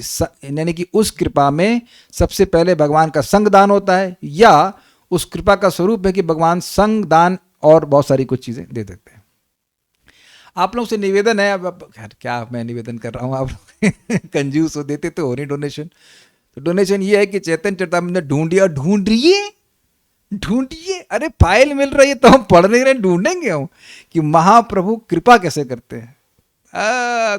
यानी कि उस कृपा में सबसे पहले भगवान का संगदान होता है, या उस कृपा का स्वरूप है कि भगवान संगदान और बहुत सारी कुछ चीजें दे देते हैं। आप लोगों से निवेदन है, अब क्या मैं निवेदन कर रहा हूँ, आप लोग कंजूस हो, देते तो हो नहीं डोनेशन। तो डोनेशन ये है कि चैतन्य चरितामृत ढूंढिए। अरे फाइल मिल रही है तो हम पढ़ नहीं रहे, ढूंढेंगे हम कि महाप्रभु कृपा कैसे करते हैं।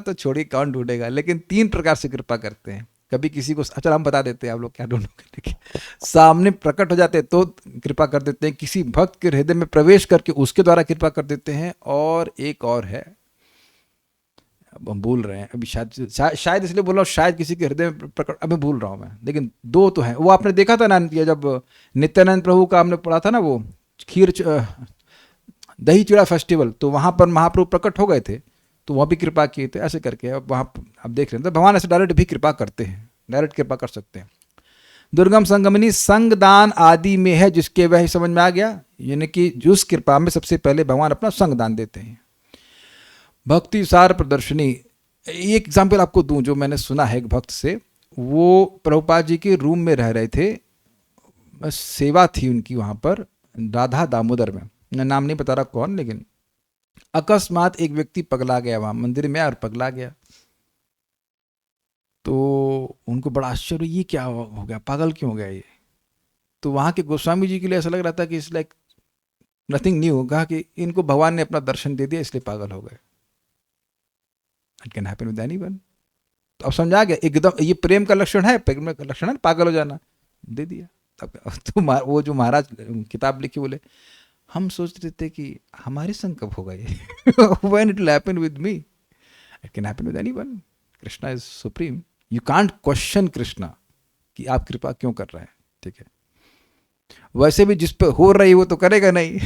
तो छोड़िए, कौन ढूंढेगा। लेकिन 3 प्रकार से कृपा करते हैं। कभी किसी को, अच्छा हम बता देते हैं, आप लोग क्या ढूंढोगे, लेकिन सामने प्रकट हो जाते हैं तो कृपा कर देते हैं, किसी भक्त के हृदय में प्रवेश करके उसके द्वारा कृपा कर देते हैं, और एक और है, अब हम भूल रहे हैं अभी, शायद इसलिए बोल रहा हूँ, शायद किसी के हृदय में प्रकट, अभी भूल रहा हूँ मैं, लेकिन 2 तो हैं। वो आपने देखा था ना, ये जब नित्यानंद प्रभु का हमने पढ़ा था ना, वो खीर दही चिड़ा फेस्टिवल, तो वहाँ पर महाप्रभु प्रकट हो गए थे, तो वहाँ भी कृपा किए थे, ऐसे करके। अब वहाँ आप देख रहे हैं, तो भगवान ऐसे डायरेक्ट भी कृपा करते हैं, डायरेक्ट कृपा कर सकते हैं। दुर्गम संगमनी संगदान आदि में है, जिसके वह समझ में आ गया, यानी कि जिस कृपा में सबसे पहले भगवान अपना संगदान देते हैं। भक्ति सार प्रदर्शनी, एक एग्जाम्पल आपको दूं जो मैंने सुना है एक भक्त से। वो प्रभुपाद जी के रूम में रह रहे थे, सेवा थी उनकी वहाँ पर राधा दामोदर में, मैं नाम नहीं बता रहा कौन, लेकिन अकस्मात एक व्यक्ति पगला गया वहाँ मंदिर में, और पगला गया। तो उनको बड़ा आश्चर्य, ये क्या हो गया, पागल क्यों हो गया ये? तो वहाँ के गोस्वामी जी के लिए ऐसा लग रहा था कि इट्स लाइक नथिंग न्यू, कहा कि इनको भगवान ने अपना दर्शन दे दिया इसलिए पागल हो गए। It can happen with anyone. तो अब समझा गया, एकदम ये प्रेम का लक्षण है, प्रेम का लक्षण है पागल हो जाना, दे दिया। तो वो जो महाराज किताब लिखी, बोले हम सोच रहे थे कि हमारे संग कब होगा ये when it will happen with me, it can happen with anyone. Krishna is supreme, you can't question Krishna कि आप कृपा क्यों कर रहे हैं, ठीक है। वैसे भी जिस पर हो रही है वो तो करेगा नहीं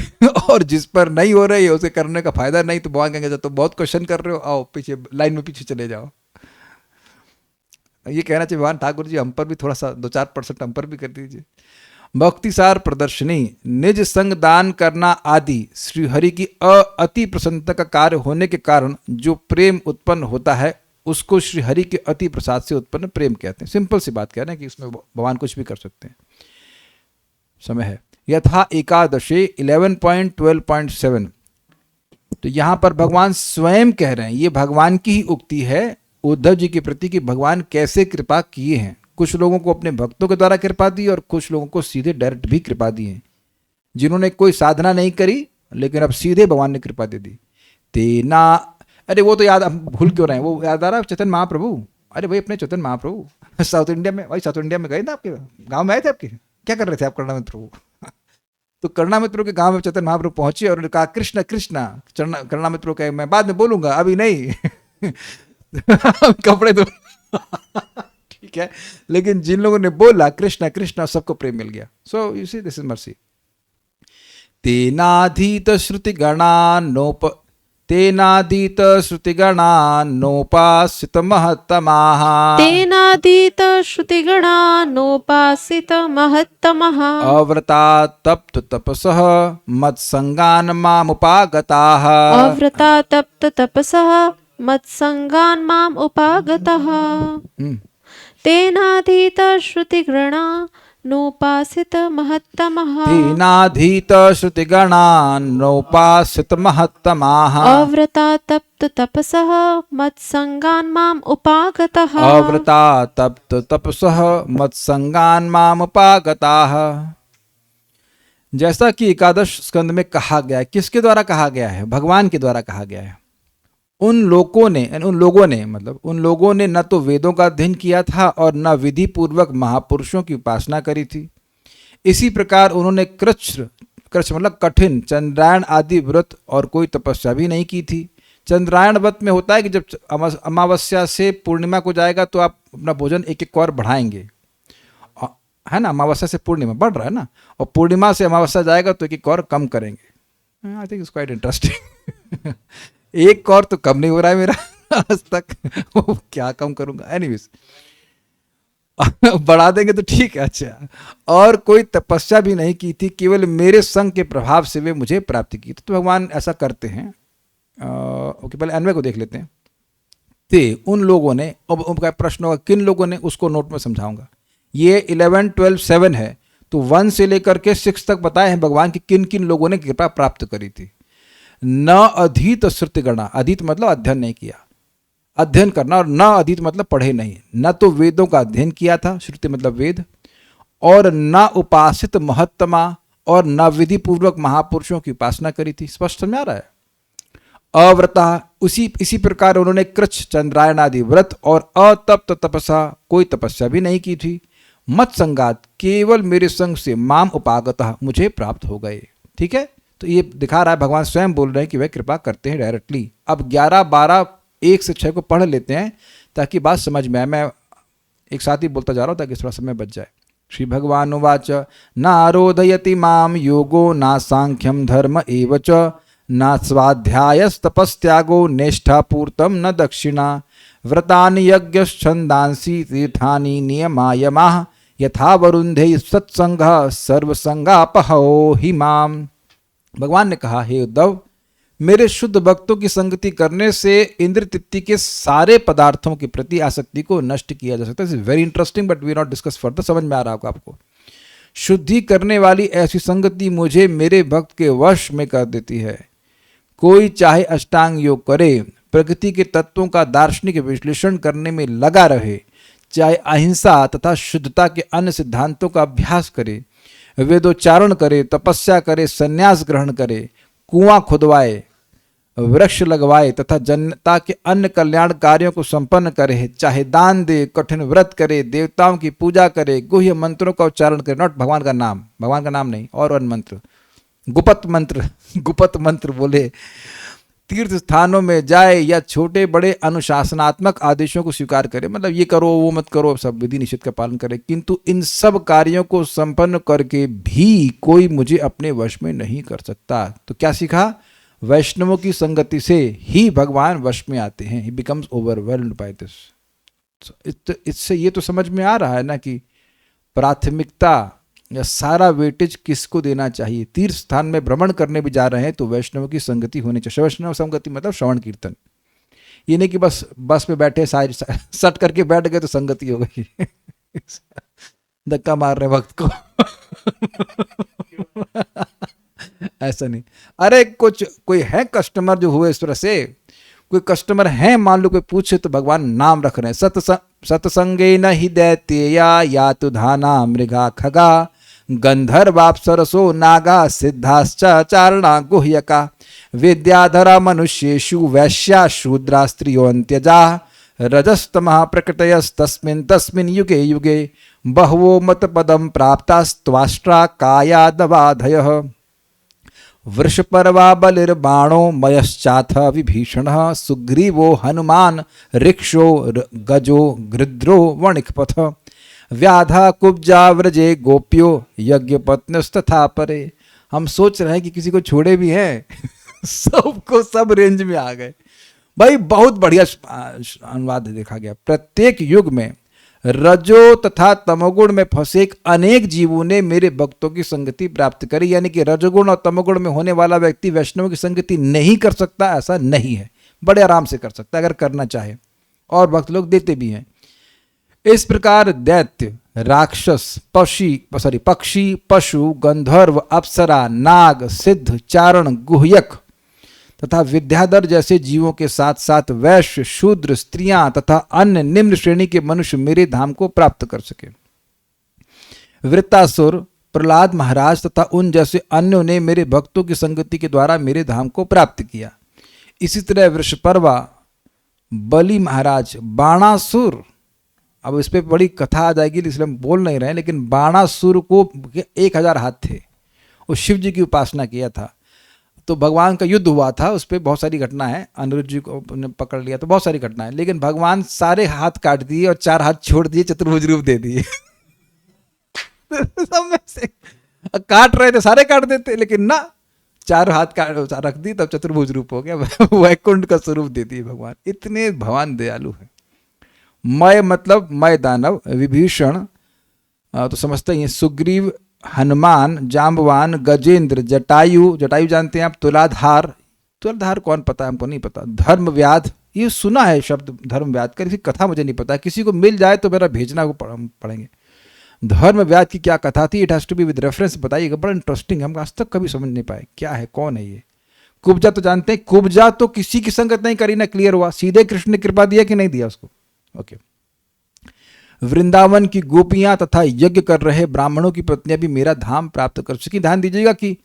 और जिस पर नहीं हो रही है उसे करने का फायदा नहीं। तो भगवान कहेंगे तो बहुत क्वेश्चन कर रहे हो, आओ पीछे लाइन में पीछे चले जाओ। ये कहना चाहिए भगवान ठाकुर जी हम पर भी थोड़ा सा 2-4% हम पर भी कर दीजिए। भक्ति सार प्रदर्शनी, निज संग दान करना आदि श्री हरि की अति प्रसन्नता का कार्य होने के कारण जो प्रेम उत्पन्न होता है उसको श्री हरि के अति प्रसाद से उत्पन्न प्रेम कहते हैं। सिंपल सी बात कह रहे हैं कि इसमें भगवान कुछ भी कर सकते हैं। समय है यथा एकादशे 11.12.7। तो यहां पर भगवान स्वयं कह रहे हैं, ये भगवान की ही उक्ति है उद्धव जी के प्रति कि भगवान कैसे कृपा किए हैं। कुछ लोगों को अपने भक्तों के द्वारा कृपा दी और कुछ लोगों को सीधे डायरेक्ट भी कृपा दी है, जिन्होंने कोई साधना नहीं करी लेकिन अब सीधे भगवान ने कृपा दे दी। तेना, अरे वो तो याद, भूल क्यों रहे हैं, वो याद आ रहा है चैतन्य महाप्रभु। अरे भाई अपने चैतन्य महाप्रभु साउथ इंडिया में, भाई साउथ इंडिया में गए ना, आपके गाँव में आए थे, आपके क्या कर रहे थे आप कर्णामृत प्रभु तो कर्णामृत प्रभु के गांव में चैतन्य महाप्रभु पहुंचे और उन्होंने कहा कृष्ण कृष्ण। कर्णामृत प्रभु कहे मैं बाद में बोलूंगा, अभी नहीं कपड़े तो ठीक है, लेकिन जिन लोगों ने बोला कृष्ण कृष्ण सबको प्रेम मिल गया। So you see this is mercy. तेनाधीत श्रुति गणानोप तेनादीत श्रुतिगणानोपासित महत्तमाः तेनादीत श्रुतिगणानोपासित महत्तमः अव्रता तप्त तपसः मत्संगान् मामुपागताः अव्रता तप्त तपसः मत्संगान् माम् उपागतः तेनाधीत श्रुतिगणा नोपासित महत्तमः दीनाधीत श्रुतिगणान्नोपासित महत्तमाः अव्रता तप्त तपसः मत्संगान् माम् उपागतः अव्रता तप्त तपसः मत्संगान् मामुपागताः। जैसा कि एकादश स्कंद में कहा गया है, किसके द्वारा कहा गया है? भगवान के द्वारा कहा गया है। उन लोगों ने न तो वेदों का अध्ययन किया था और न विधि पूर्वक महापुरुषों की उपासना करी थी। इसी प्रकार उन्होंने कृच्छ मतलब कठिन चंद्रायण आदि व्रत और कोई तपस्या भी नहीं की थी। चंद्रायण व्रत में होता है कि जब अमावस्या से पूर्णिमा को जाएगा तो आप अपना भोजन एक एक और बढ़ाएंगे, है ना। अमावस्या से पूर्णिमा बढ़ रहा है ना, और पूर्णिमा से अमावस्या जाएगा तो एक एक और कम करेंगे। I think it's quite interesting. एक और तो कम नहीं हो रहा है मेरा आज तक, वो क्या कम करूंगा, एनीवेज बढ़ा देंगे तो ठीक है। अच्छा, और कोई तपस्या भी नहीं की थी, केवल मेरे संग के प्रभाव से वे मुझे प्राप्ति की। तो भगवान ऐसा करते हैं। ओके, पहले अन्वय को देख लेते हैं। ते उन लोगों ने, अब उनका प्रश्न होगा किन लोगों ने, उसको नोट में समझाऊंगा। ये 11, 12, 7 है, तो 1 से लेकर के 6 तक बताए हैं भगवान की किन किन लोगों ने कृपा प्राप्त करी थी। न अधीत श्रुतिगणा, अधीत मतलब अध्ययन नहीं किया, अध्ययन करना, और न अधीत मतलब पढ़े नहीं। न तो वेदों का अध्ययन किया था, श्रुति मतलब वेद, और न उपासित महत्तमा, और न विधि पूर्वक महापुरुषों की उपासना करी थी। स्पष्ट समझ आ रहा है। अव्रता, इसी प्रकार उन्होंने कृच्छ चंद्रायण आदि व्रत और अतप्त तपसा, कोई तपस्या भी नहीं की थी। मत संगात, केवल मेरे संग से माम उपागतः, मुझे प्राप्त हो गए। ठीक है, तो ये दिखा रहा है, भगवान स्वयं बोल रहे हैं कि वह कृपा करते हैं डायरेक्टली। अब 11, 12, 1 से 6 को पढ़ लेते हैं ताकि बात समझ में आए। मैं एक साथ ही बोलता जा रहा हूँ ताकि थोड़ा समय बच जाए। श्री भगवान उवाच नारोधयति माम योगो ना सांख्यम धर्म एव च न स्वाध्यायस्तपस्त्यागो निष्ठापूर्तम न दक्षिणा व्रतानि यज्ञश्छन्दांसि तीर्थानि नियमायमाः यथा वरुन्धे सत्संगः सर्वसंगापहो हि माम। भगवान ने कहा, हे उद्धव, मेरे शुद्ध भक्तों की संगति करने से इंद्र तृप्ति के सारे पदार्थों के प्रति आसक्ति को नष्ट किया जा सकता है। It's very interesting but we not discuss further. समझ में आ रहा होगा आपको। शुद्धि करने वाली ऐसी संगति मुझे मेरे भक्त के वश में कर देती है। कोई चाहे अष्टांग योग करे, प्रकृति के तत्वों का दार्शनिक विश्लेषण करने में लगा रहे, चाहे अहिंसा तथा शुद्धता के अन्य सिद्धांतों का अभ्यास करे, वेदोच्चारण करे, तपस्या करे, संन्यास ग्रहण करे, कुआं खुदवाए, वृक्ष लगवाए तथा जनता के अन्य कल्याण कार्यों को संपन्न करे, चाहे दान दे, कठिन व्रत करे, देवताओं की पूजा करे, गुह्य मंत्रों का उच्चारण करे, नॉट भगवान का नाम नहीं, और अन्य मंत्र, गुप्त मंत्र बोले, तीर्थ स्थानों में जाए या छोटे बड़े अनुशासनात्मक आदेशों को स्वीकार करे, मतलब ये करो वो मत करो, सब विधि निषेध का पालन करे, किंतु इन सब कार्यों को संपन्न करके भी कोई मुझे अपने वश में नहीं कर सकता। तो क्या सीखा? वैष्णवों की संगति से ही भगवान वश में आते हैं। ही बिकम्स ओवरवेल्म्ड बाय दिस। इससे ये तो समझ में आ रहा है ना कि प्राथमिकता या सारा वेटेज किसको देना चाहिए। तीर्थ स्थान में भ्रमण करने भी जा रहे हैं तो वैष्णव की संगति होनी चाहिए। वैष्णव संगति मतलब श्रवण कीर्तन। ये नहीं कि बस में बैठे सट करके बैठ गए तो संगति हो गई। धक्का मार रहे वक्त को। ऐसा नहीं। अरे कोई है कस्टमर जो हुए इस तरह से, कोई कस्टमर है, मान लो कोई पूछे तो भगवान नाम रख रहे हैं। सत्संगे न ही दैत्यया या तो धाना मृगा खगा गंधर्वाप्सरसो नागा सिद्धाश्च चारणा गुह्यका विद्याधरा मनुष्येषु वैश्या शूद्रा स्त्रियो अन्त्यजा रजस्तमः प्रकटयस्तस्मिन् तस्मिन् युगे युगे बहवो मतपदं प्राप्तास्त्वाष्ट्रा कायादवाधयः वृषपर्वा बलिर्बाणो मयश्चाथ विभीषणः सुग्रीवो हनुमान ऋक्षो गजो गृध्रो वणिकपथ व्याधा कुब्जा व्रजे गोप्यो यज्ञपत्नस्तथा परे। हम सोच रहे हैं कि किसी को छोड़े भी हैं। सबको सब रेंज में आ गए। भाई बहुत बढ़िया अनुवाद देखा गया। प्रत्येक युग में रजो तथा तमोगुण में फंसे अनेक जीवों ने मेरे भक्तों की संगति प्राप्त करी। यानी कि रजोगुण और तमोगुण में होने वाला व्यक्ति वैष्णव की संगति नहीं कर सकता, ऐसा नहीं है। बड़े आराम से कर सकता है अगर करना चाहे, और भक्त लोग देते भी हैं। इस प्रकार दैत्य राक्षस, पक्षी, पशु, गंधर्व, अप्सरा, नाग, सिद्ध, चारण, गुह्यक तथा विद्याधर जैसे जीवों के साथ साथ वैश्य, शूद्र, स्त्रियां तथा अन्य निम्न श्रेणी के मनुष्य मेरे धाम को प्राप्त कर सके। वृत्तासुर, प्रहलाद महाराज तथा उन जैसे अन्यों ने मेरे भक्तों की संगति के द्वारा मेरे धाम को प्राप्त किया। इसी तरह वृषपर्वा, बलि महाराज, बाणासुर, अब इस पे बड़ी कथा आ जाएगी इसलिए हम बोल नहीं रहे, लेकिन बाणासुर को 1000 हाथ थे, वो शिव जी की उपासना किया था, तो भगवान का युद्ध हुआ था, उस पर बहुत सारी घटना है, अनिरुद्ध जी को पकड़ लिया तो बहुत सारी घटना है, लेकिन भगवान सारे हाथ काट दिए और 4 हाथ छोड़ दिए, चतुर्भुज रूप दे दिए। सब में से काट रहे थे, सारे काट देते, लेकिन ना 4 हाथ रख दी तब चतुर्भुज रूप हो गया। वैकुंठ का स्वरूप दे दिए भगवान, इतने भगवान दयालु है। मय मतलब मय दानव, विभीषण तो समझते हैं, सुग्रीव, हनुमान, जाम्बवान, गजेंद्र, जटायु, जटायु जानते हैं आप, तुलाधार, तुलाधार कौन पता है, हमको नहीं पता, धर्मव्याध, ये सुना है शब्द धर्मव्याध का, इसकी कथा मुझे नहीं पता, किसी को मिल जाए तो मेरा भेजना को पढ़ेंगे। धर्मव्याध की क्या कथा थी, it has to be with reference, बताइएगा, बड़ा इंटरेस्टिंग, हम आज तक कभी समझ नहीं पाए क्या है, कौन है ये। कुब्जा तो जानते हैं, कुब्जा तो किसी की संगत नहीं करी ना, क्लियर हुआ, सीधे कृष्ण ने कृपा दिया कि नहीं दिया उसको, ओके। वृंदावन की गोपियां तथा यज्ञ कर रहे ब्राह्मणों की पत्नियां भी मेरा धाम प्राप्त कर सकी। ध्यान दीजिएगा कि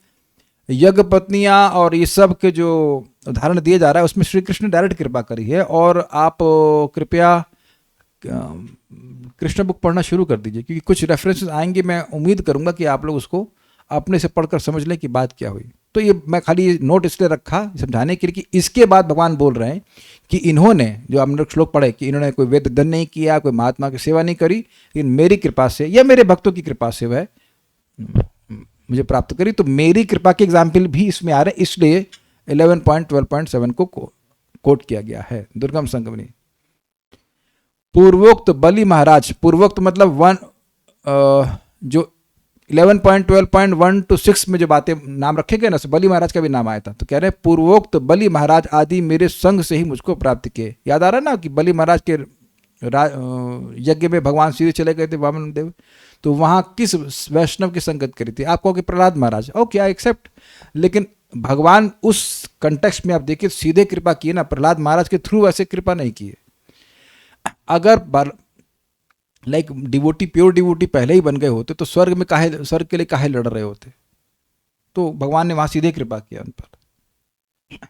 यज्ञ पत्नियां और ये सब के जो उदाहरण दिए जा रहा है उसमें श्री कृष्ण ने डायरेक्ट कृपा करी है, और आप कृपया कृष्ण बुक पढ़ना शुरू कर दीजिए, क्योंकि कुछ रेफरेंसेस आएंगे, मैं उम्मीद करूंगा कि आप लोग उसको अपने से पढ़कर समझ लें कि बात क्या हुई। तो ये मैं खाली नोट इसलिए रखा समझाने के लिए कि इसके बाद भगवान बोल रहे हैं कि इन्होंने, जो हमने श्लोक पढ़े, कि इन्होंने कोई वेद अध्ययन नहीं किया, कोई महात्मा की सेवा नहीं करी, लेकिन मेरी कृपा से या मेरे भक्तों की कृपा से वह मुझे प्राप्त करी। तो मेरी कृपा के एग्जाम्पल भी इसमें आ रहे हैं, इसलिए 11.12.7 को कोट किया गया है। दुर्गम संगमनी, पूर्वोक्त बलि महाराज, पूर्वोक्त मतलब जो 11.12.1 to 6 में जो बातें नाम रखे गए ना, बलि महाराज का भी नाम आया था, तो कह रहे हैं पूर्वोक्त बलि महाराज आदि मेरे संग से ही मुझको प्राप्त किए। याद आ रहा है ना कि बलि महाराज के यज्ञ में भगवान सीधे चले गए थे वामन देव, तो वहां किस वैष्णव की संगत करी थी? आप कहोगे प्रहलाद महाराज, ओके आई एक्सेप्ट, लेकिन भगवान उस कंटेक्स्ट में आप देखिए सीधे कृपा किए ना, प्रहलाद महाराज के थ्रू ऐसे कृपा नहीं किए। अगर लाइक डिवोटी, प्योर डिवोटी पहले ही बन गए होते तो स्वर्ग के लिए काहे लड़ रहे होते? तो भगवान ने वहां सीधे कृपा किया उन पर।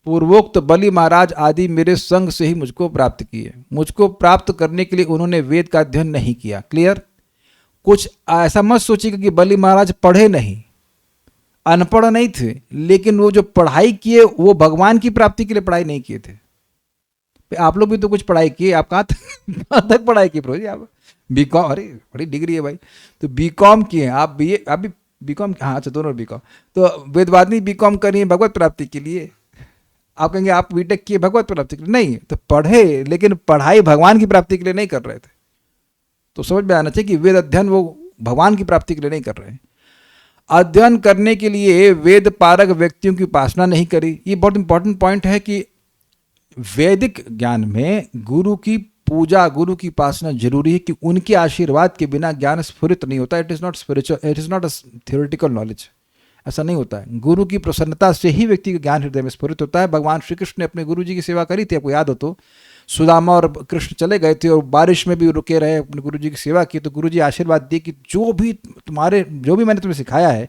पूर्वोक्त बलि महाराज आदि मेरे संग से ही मुझको प्राप्त किए। मुझको प्राप्त करने के लिए उन्होंने वेद का अध्ययन नहीं किया। क्लियर? कुछ ऐसा मत सोचिएगा कि बलि महाराज पढ़े नहीं, अनपढ़ नहीं थे, लेकिन वो जो पढ़ाई किए वो भगवान की प्राप्ति के लिए पढ़ाई नहीं किए थे। आप लोग भी तो कुछ पढ़ाई किए, आप कहाँ तक पढ़ाई की प्रोजी? आप बीकॉम, अरे बड़ी डिग्री है भाई, तो बीकॉम किए, आप बीए, आप भी बीकॉम, हाँ अच्छा दोनों बीकॉम, तो वेदवादिनी बीकॉम करिए भगवत प्राप्ति के लिए। आप कहेंगे आप बीटेक किए भगवत प्राप्ति के लिए, नहीं, तो पढ़े लेकिन पढ़ाई भगवान की प्राप्ति के लिए नहीं कर रहे थे। तो समझ में आना चाहिए कि वेद अध्ययन वो भगवान की प्राप्ति के लिए नहीं कर रहे हैं। अध्ययन करने के लिए वेद पारक व्यक्तियों की उपासना नहीं करी। ये बहुत इंपॉर्टेंट पॉइंट है कि वैदिक ज्ञान में गुरु की पूजा, गुरु की उपासना जरूरी है, कि उनके आशीर्वाद के बिना ज्ञान स्फुरित नहीं होता। It is not spiritual, it is not a theoretical knowledge, ऐसा नहीं होता है। गुरु की प्रसन्नता से ही व्यक्ति का ज्ञान हृदय में स्फुरित होता है। भगवान श्री कृष्ण ने अपने गुरु जी की सेवा करी थी, आपको याद हो तो, सुदामा और कृष्ण चले गए थे और बारिश में भी रुके रहे, अपने गुरु जी की सेवा की, तो गुरु जी आशीर्वाद दिए कि जो भी मैंने तुम्हें सिखाया है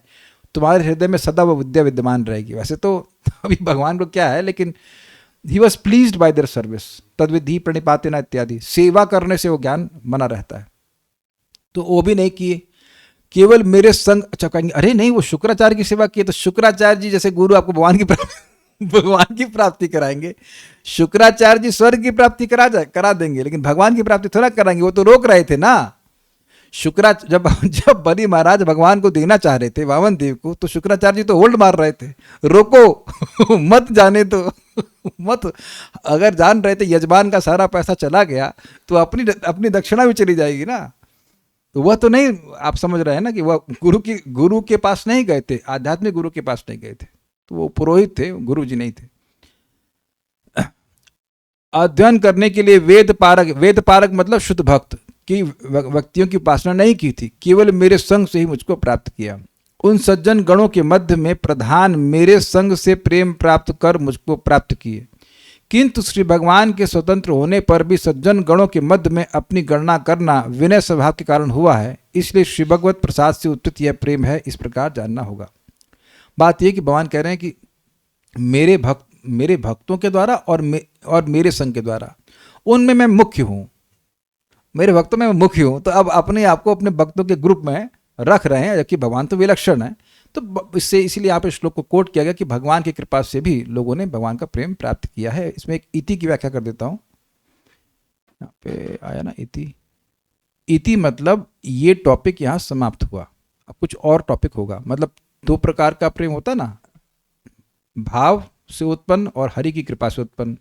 तुम्हारे हृदय में सदा वो विद्या विद्यमान रहेगी। वैसे तो अभी भगवान को क्या है, लेकिन he was pleased by their service, तद्विधि प्रणिपातेन इत्यादि, सेवा करने से वो ज्ञान बना रहता है। तो वो भी नहीं किए, केवल मेरे संग। अच्छा कहेंगे अरे नहीं वो शुक्राचार्य की सेवा किए, तो शुक्राचार्य जी जैसे गुरु आपको भगवान की प्राप्ति कराएंगे। शुक्राचार्य जी स्वर्ग की प्राप्ति करा देंगे, लेकिन भगवान की प्राप्ति थोड़ा कराएंगे, वो तो रोक रहे थे ना। जब बलि महाराज भगवान को देना चाह रहे थे वामन देव को, तो शुक्राचार्य जी तो होल्ड मार रहे थे, रोको मत जाने दो, मत। अगर जान रहे थे यजमान का सारा पैसा चला गया तो अपनी दक्षिणा भी चली जाएगी ना। तो वह तो नहीं, आप समझ रहे हैं ना कि वह गुरु के पास नहीं गए थे, आध्यात्मिक गुरु के पास नहीं गए थे, तो वो पुरोहित थे, गुरु जी नहीं थे। अध्ययन करने के लिए वेद पारक मतलब शुद्ध भक्त, कि व्यक्तियों की उपासना नहीं की थी, केवल मेरे संग से ही मुझको प्राप्त किया। उन सज्जन गणों के मध्य में प्रधान मेरे संग से प्रेम प्राप्त कर मुझको प्राप्त किए, किंतु श्री भगवान के स्वतंत्र होने पर भी सज्जन गणों के मध्य में अपनी गणना करना विनय स्वभाव के कारण हुआ है, इसलिए श्री भगवत प्रसाद से उत्पत्ति यह प्रेम है, इस प्रकार जानना होगा। बात यह कि भगवान कह रहे हैं कि मेरे भक्तों के द्वारा और मेरे संग के द्वारा, उनमें मैं मुख्य हूँ, मेरे भक्तों में मैं मुख्य हूँ। तो अब अपने आप को अपने भक्तों के ग्रुप में रख रहे हैं, जबकि भगवान तो विलक्षण है। तो इससे इसीलिए यहाँ पे श्लोक को कोट किया गया कि भगवान की कृपा से भी लोगों ने भगवान का प्रेम प्राप्त किया है। इसमें एक इति की व्याख्या कर देता हूँ, यहाँ पे आया ना इति। इति मतलब ये टॉपिक यहाँ समाप्त हुआ, अब कुछ और टॉपिक होगा। मतलब दो प्रकार का प्रेम होता ना, भाव से उत्पन्न और हरि की कृपा से उत्पन्न।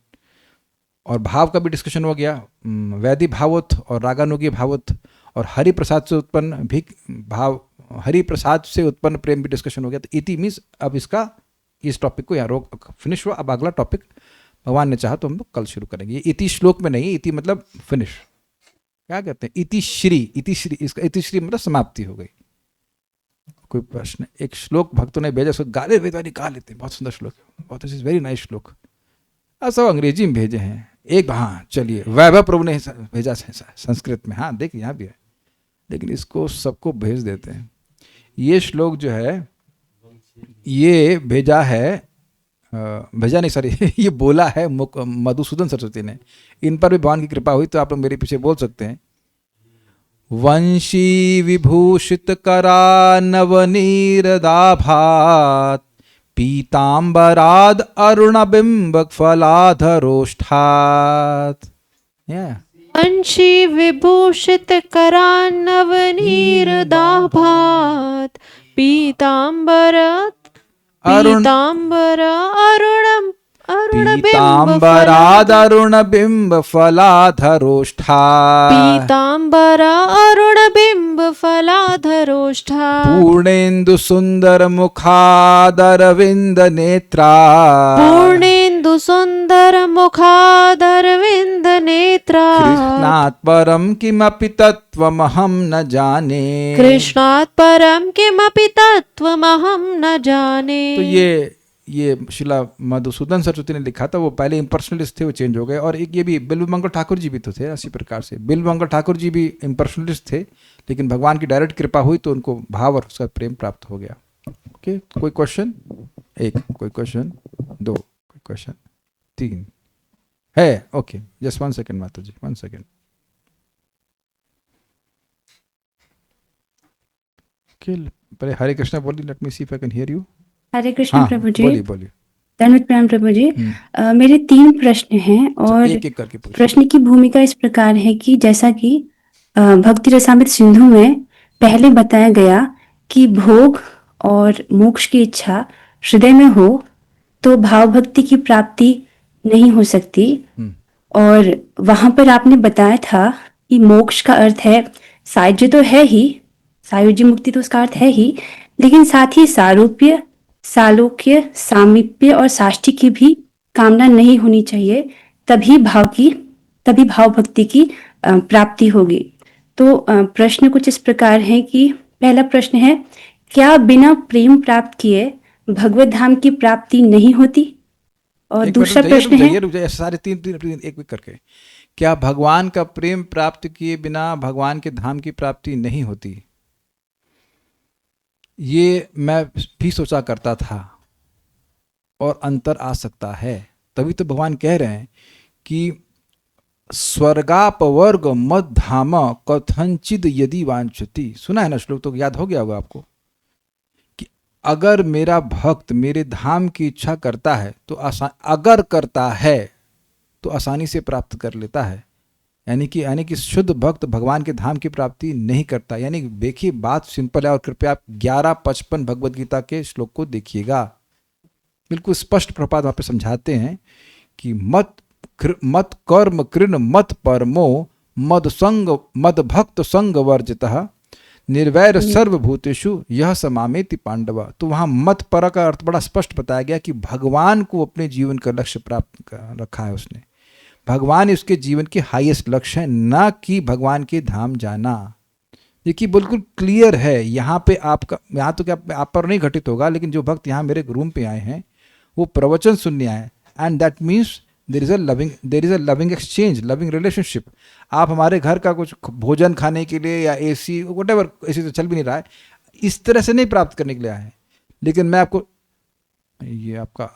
और भाव का भी डिस्कशन हो गया, वैधि भावोत्थ और रागानुगी भावोत्थ, और हरि प्रसाद से उत्पन्न भी भाव, हरि प्रसाद से उत्पन्न प्रेम भी डिस्कशन हो गया। तो इति मीन्स अब इस टॉपिक को यहाँ रोक फिनिश हुआ। अब अगला टॉपिक भगवान ने चाहा तो हम लोग कल शुरू करेंगे। ये इति श्लोक में नहीं, इति मतलब फिनिश, क्या कहते हैं, इति श्री, इसका इति श्री मतलब समाप्ति हो गई। कोई प्रश्न? एक श्लोक भक्तों ने भेजा, उसको गाले वेदा निकाल लेते हैं, बहुत सुंदर श्लोक है, बहुत वेरी नाइस श्लोक। सब अंग्रेजी में भेजे हैं। एक, हाँ चलिए, वैभव प्रभु ने भेजा संस्कृत में, हाँ देखिए यहाँ भी है, लेकिन इसको सबको भेज देते हैं। ये श्लोक जो है ये भेजा है, भेजा नहीं सॉरी ये बोला है मधुसूदन सरस्वती ने। इन पर भी भगवान की कृपा हुई तो आप लोग मेरे पीछे बोल सकते हैं। वंशी विभूषित करा नवनीरदाभात पीतांबराद अरुणबिंबक फलाधरोष्ठात्। अंशी विभूषित करान्नवनीरदाभात् पीतांबरात् पीतांबराद अरुणबिंब फलाधरोष्ठात्। पीतांबरा अरुणबिंब फलाधरोष्ठात्। पूर्णेन्दु सुंदर मुखादरविंद नेत्रा। पूर्णेन्दु सुंदर मुखादरविंद नेत्रा। कृष्णात् परम किमपि तत्त्वमहं न जाने। कृष्णात् परम किमपि तत्त्वमहं न जाने। तो ये शिला मधुसूदन सरस्वती ने लिखा था। वो पहले इम्पर्सनलिस्ट थे, वो चेंज हो गए। और एक ये भी बिल्वमंगल ठाकुर जी भी तो थे इसी प्रकार से। बिल्वमंगल ठाकुर जी भी इम्पर्सनलिस्ट थे, लेकिन भगवान की डायरेक्ट कृपा हुई तो उनको भाव और उसका प्रेम प्राप्त हो गया। ओके, कोई क्वेश्चन? एक, कोई क्वेश्चन? दो, कोई क्वेश्चन? तीन है? ओके, जस्ट 1 सेकेंड माता जी, 1 सेकेंड। पहले हरे कृष्णा बोलिए, let me see if I can hear you. Hare Krishna प्रभु जी। बोलिए। धन्यवाद प्रणाम प्रभु जी। मेरे 3 प्रश्न हैं और एक एक करके पूछिए। प्रश्न की भूमिका इस प्रकार है कि जैसा कि भक्ति रसामृत सिंधु में पहले बताया गया कि भोग और मोक्ष की इच्छा हृदय में हो तो भाव भक्ति की प्राप्ति नहीं हो सकती। और वहां पर आपने बताया था कि मोक्ष का अर्थ है सायुज्य, तो है ही, सायुज्य मुक्ति तो उसका अर्थ है ही, लेकिन साथ ही सारूप्य, सालोक्य, सामीप्य और साष्टी की भी कामना नहीं होनी चाहिए, तभी भाव भक्ति की प्राप्ति होगी। तो प्रश्न कुछ इस प्रकार है कि पहला प्रश्न है, क्या बिना प्रेम प्राप्त किए भगवत धाम की प्राप्ति नहीं होती? और दूसरा प्रश्न है, सारे तीन एक एक करके, क्या भगवान का प्रेम प्राप्त किए बिना भगवान के धाम की प्राप्ति नहीं होती? ये मैं भी सोचा करता था और अंतर आ सकता है। तभी तो भगवान कह रहे हैं कि स्वर्गापवर्ग मद धाम कथंचिद यदि वांछति। सुना है ना श्लोक, तो याद हो गया होगा आपको कि अगर मेरा भक्त मेरे धाम की इच्छा करता है तो अगर करता है तो आसानी से प्राप्त कर लेता है। यानी कि शुद्ध भक्त भगवान के धाम की प्राप्ति नहीं करता। यानी देखिए, बात सिंपल है। और कृपया आप 11:55 भगवद गीता के श्लोक को देखिएगा, बिल्कुल स्पष्ट प्रपात वहाँ पे समझाते हैं कि मत कर्म कृन मत परमो मद संग मद भक्त संग वर्जितः निर्वैर सर्वभूतेषु यह समामेति पांडव। तो वहाँ मत पर का अर्थ बड़ा स्पष्ट बताया गया कि भगवान को अपने जीवन का लक्ष्य प्राप्त रखा है उसने। भगवान उसके जीवन के हाईएस्ट लक्ष्य है, ना कि भगवान के धाम जाना। देखिए बिल्कुल क्लियर है यहाँ पे। आपका यहाँ तो क्या आप पर नहीं घटित होगा, लेकिन जो भक्त यहाँ मेरे रूम पे आए हैं वो प्रवचन सुनने आए, and that means there is a loving exchange, loving relationship. आप हमारे घर का कुछ भोजन खाने के लिए या एसी वटेवर, एसी तो चल भी नहीं रहा है, इस तरह से नहीं प्राप्त करने के लिए आए हैं। लेकिन मैं आपको, ये आपका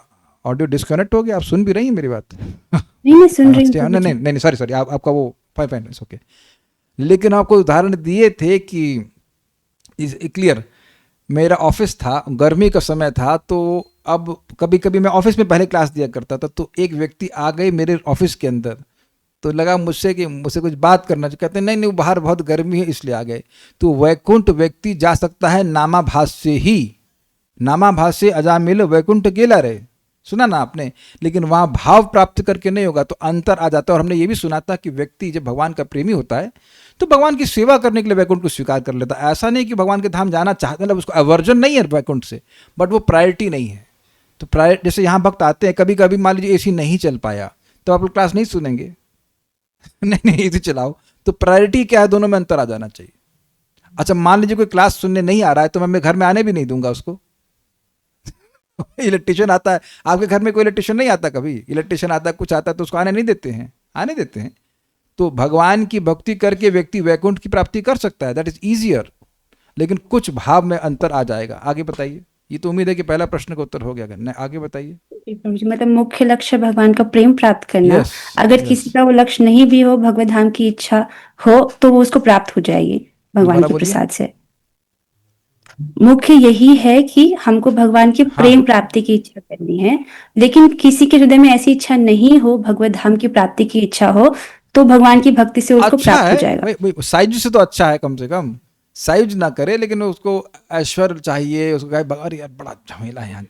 ऑडियो डिस्कनेक्ट हो गया, आप सुन भी रही हैं मेरी बात? नहीं, मैं सुन रही हूँ। नहीं नहीं सॉरी, आपका वो फाइन, ओके। लेकिन आपको उदाहरण दिए थे कि इज क्लियर। मेरा ऑफिस था, गर्मी का समय था, तो अब कभी कभी मैं ऑफिस में पहले क्लास दिया करता था, तो एक व्यक्ति आ गए मेरे ऑफिस के अंदर, तो लगा मुझसे कि मुझसे कुछ बात करना चाहिए। कहते नहीं नहीं, बाहर बहुत गर्मी है इसलिए आ गए। तो वैकुंठ व्यक्ति जा सकता है नामाभास से ही, नामाभास से अजामिल वैकुंठ गेला रे, सुना ना आपने? लेकिन वहाँ भाव प्राप्त करके नहीं होगा, तो अंतर आ जाता है। और हमने ये भी सुना था कि व्यक्ति जब भगवान का प्रेमी होता है तो भगवान की सेवा करने के लिए वैकुंठ को स्वीकार कर लेता है। ऐसा नहीं कि भगवान के धाम जाना चाहते, मतलब उसको अवर्जन नहीं है वैकुंठ से, बट वो प्रायोरिटी नहीं है। तो जैसे यहाँ भक्त आते हैं, कभी कभी मान लीजिए एसी नहीं चल पाया, तो आप लोग क्लास नहीं सुनेंगे नहीं एसी चलाओ। तो प्रायोरिटी क्या है, दोनों में अंतर आ जाना चाहिए। अच्छा, मान लीजिए कोई क्लास सुनने नहीं आ रहा है, तो मैं मेरे घर में आने भी नहीं दूंगा उसको इलेक्ट्रिशियन आता है, आपके घर में कोई इलेक्ट्रिशियन नहीं आता, कभी इलेक्ट्रिशियन आता है, कुछ आता है, तो उसको आने नहीं देते हैं, आने देते हैं। तो भगवान की भक्ति करके व्यक्ति वैकुंठ की प्राप्ति कर सकता है, दैट इज ईजियर। लेकिन कुछ भाव में अंतर आ जाएगा। आगे बताइए। ये तो उम्मीद है कि पहला प्रश्न का उत्तर हो गया। नहीं, आगे बताइए। मतलब मुख्य लक्ष्य भगवान का प्रेम प्राप्त करना। Yes, अगर yes. किसी का वो लक्ष्य नहीं भी हो, भगवत धाम की इच्छा हो, तो वो उसको प्राप्त हो जाएगी भगवान दोबारा के बोलिए। प्रसाद से। मुख्य यही है कि हमको भगवान के प्रेम हाँ, प्राप्ति की इच्छा करनी है। लेकिन किसी के हृदय में ऐसी इच्छा नहीं हो, भगवत धाम की प्राप्ति की इच्छा हो, तो भगवान की भक्ति से उसको अच्छा प्राप्त हो है जाएगा। भाई, साइज से तो अच्छा है, कम से कम साइज ना करे, लेकिन उसको ऐश्वर्य चाहिए, उसको कहे अरे यार बड़ा झमेला है यहाँ,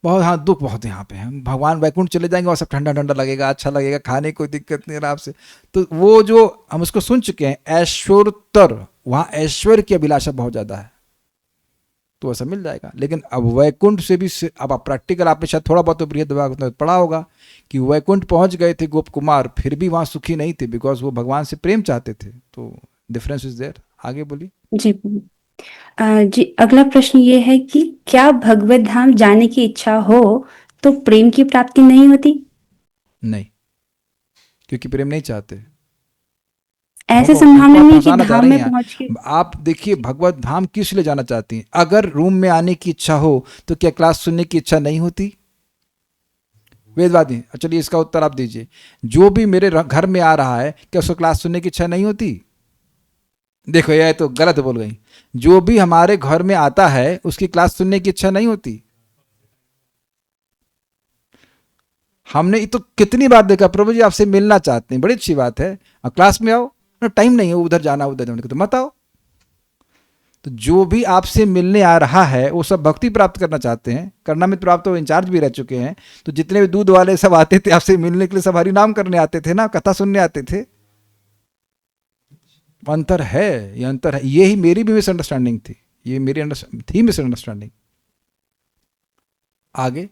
बहुत, हाँ दुख बहुत यहाँ पे है, भगवान वैकुंठ चले जाएंगे और सब ठंडा ठंडा लगेगा, अच्छा लगेगा, खाने की कोई दिक्कत नहीं आराम से। तो वो जो हम उसको सुन चुके हैं ऐश्वर्योत्तर, वहाँ ऐश्वर्य की अभिलाषा बहुत ज़्यादा है, तो ऐसा मिल जाएगा। लेकिन अब वैकुंठ से भी अब आप प्रैक्टिकल, आपने शायद थोड़ा बहुत तो बृहद में पढ़ा होगा कि वैकुंठ पहुंच गए थे गोप कुमार, फिर भी वहाँ सुखी नहीं थे, बिकॉज वो भगवान से प्रेम चाहते थे। तो डिफरेंस इज देयर। आगे बोलिए। जी जी, अगला प्रश्न ये है कि क्या भगवत धाम जाने की इच्छा हो तो प्रेम की प्राप्ति नहीं होती? नहीं, क्योंकि प्रेम नहीं चाहते। ऐसे हमको संभावना आप नहीं कि फंसाना चाह धाम रही में हैं। पहुंच के। आप देखिए, भगवत धाम किस लिए जाना चाहती हैं? अगर रूम में आने की इच्छा हो तो क्या क्लास सुनने की इच्छा नहीं होती? वेदवादी, चलिए इसका उत्तर आप दीजिए। जो भी मेरे घर में आ रहा है, क्या उसको क्लास सुनने की इच्छा नहीं होती? देखो यह तो गलत बोल गई। जो भी हमारे घर में आता है उसकी क्लास सुनने की इच्छा नहीं होती। हमने ये तो कितनी बार देखा, प्रभु जी आपसे मिलना चाहते हैं, बड़ी अच्छी बात है, क्लास में आओ, टाइम नहीं है, उधर जाना उधर जाने का, तो मत आओ। तो जो भी आपसे मिलने आ रहा है वो सब भक्ति प्राप्त करना चाहते हैं। करना मित्र आप तो इंचार्ज भी रह चुके हैं, तो जितने भी दूध वाले सब आते थे आपसे मिलने के लिए, सब हरि नाम करने आते थे ना, कथा सुनने आते थे। अंतर है, ये अंतर है। ये ही मेरी भी मिसअंडरस्टैंडिंग थी, ये मेरी थी मिसअंडरस्टैंडिंग। आगे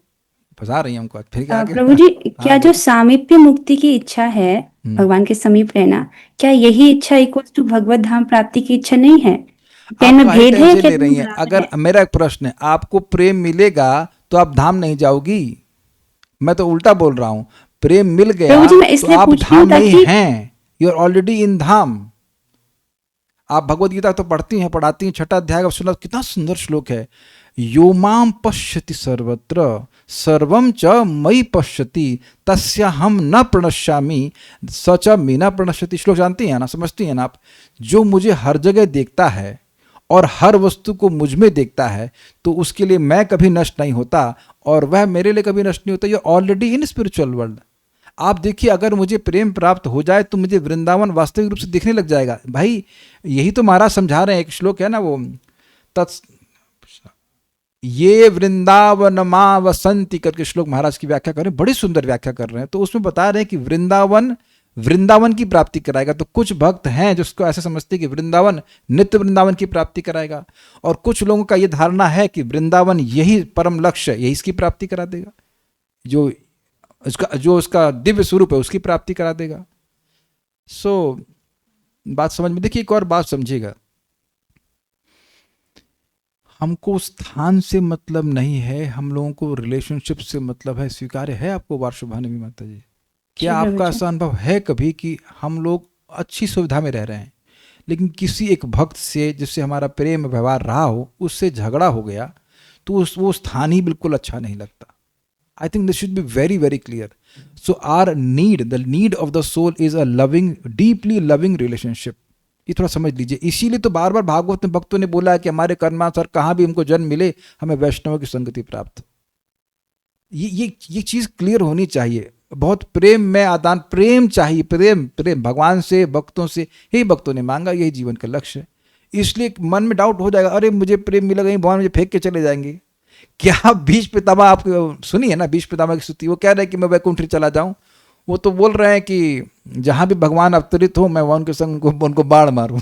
फंसा रही है हमको फिर आगे। प्रभु जी, क्या जो सामीप्य मुक्ति की इच्छा है, भगवान के समीप रहना, क्या यही इच्छा इक्वल टू भगवत धाम प्राप्ति की इच्छा नहीं है? क्या इनमें भेद है? क्या ले रही हैं? अगर मेरा एक प्रश्न है, आपको प्रेम मिलेगा तो आप धाम नहीं जाओगी? मैं तो उल्टा बोल रहा हूं, प्रेम मिल गया तो आप धाम में हैं, यू आर ऑलरेडी इन धाम। आप भगवत गीता तो पढ़ती हैं, पढ़ाती हैं, 6वां अध्याय का सुना, कितना सुंदर श्लोक है। योमाम पश्यति सर्वत्र सर्वम च मयि पश्यति तस्य हम न प्रणश्यामि स च मे न प्रणश्यति। श्लोक जानती हैं ना, समझती हैं ना आप? जो मुझे हर जगह देखता है और हर वस्तु को मुझ में देखता है, तो उसके लिए मैं कभी नष्ट नहीं होता और वह मेरे लिए कभी नष्ट नहीं होता। ये ऑलरेडी इन स्पिरिचुअल वर्ल्ड। आप देखिए, अगर मुझे प्रेम प्राप्त हो जाए तो मुझे वृंदावन वास्तविक रूप से दिखने लग जाएगा। भाई यही तो महाराज समझा रहे हैं, एक श्लोक है ना वो, ये वृंदावन मां वसंती करके श्लोक महाराज की व्याख्या कर रहे हैं, बड़ी सुंदर व्याख्या कर रहे हैं। तो उसमें बता रहे हैं कि वृंदावन की प्राप्ति कराएगा। तो कुछ भक्त हैं जिसको ऐसे समझते हैं कि वृंदावन नित्य वृंदावन की प्राप्ति कराएगा, और कुछ लोगों का यह धारणा है कि वृंदावन यही परम लक्ष्य, यही इसकी प्राप्ति करा देगा। जो उसका जो उसका दिव्य स्वरूप है उसकी प्राप्ति करा देगा। सो बात समझ में। देखिए एक और बात समझिएगा, हमको स्थान से मतलब नहीं है, हम लोगों को रिलेशनशिप से मतलब है। स्वीकार्य है आपको वार्षुभानवी माता जी? क्या जी, आपका प्रभु जी। ऐसा अनुभव है कभी कि हम लोग अच्छी सुविधा में रह रहे हैं लेकिन किसी एक भक्त से जिससे हमारा प्रेम व्यवहार रहा हो उससे झगड़ा हो गया तो वो स्थान ही बिल्कुल अच्छा नहीं लगता। I think this should be very very clear. So our need, the need of the soul is a loving, deeply loving relationship. ये थोड़ा समझ लीजिए। इसीलिए तो बार बार भागवत में भक्तों ने बोला है कि हमारे कर्मानुसार कहाँ भी हमको जन्म मिले हमें वैष्णव की संगति प्राप्त। ये चीज़ क्लियर होनी चाहिए। बहुत प्रेम में आदान, प्रेम चाहिए, प्रेम प्रेम भगवान से, भक्तों से, यही भक्तों ने मांगा, यही जीवन का लक्ष्य है। इसलिए मन में डाउट हो जाएगा, अरे मुझे प्रेम मिला, कहीं भगवान मुझे फेंक के चले जाएंगे क्या? बीच पितामह, आप सुनिए ना बीच पितामह की स्तुति, वो कह रहे हैं कि मैं वैकुंठ चला जाऊं। वो तो बोल रहे हैं कि जहां भी भगवान अवतरित हो मैं वहां उनके संग उनको बाढ़ मारूं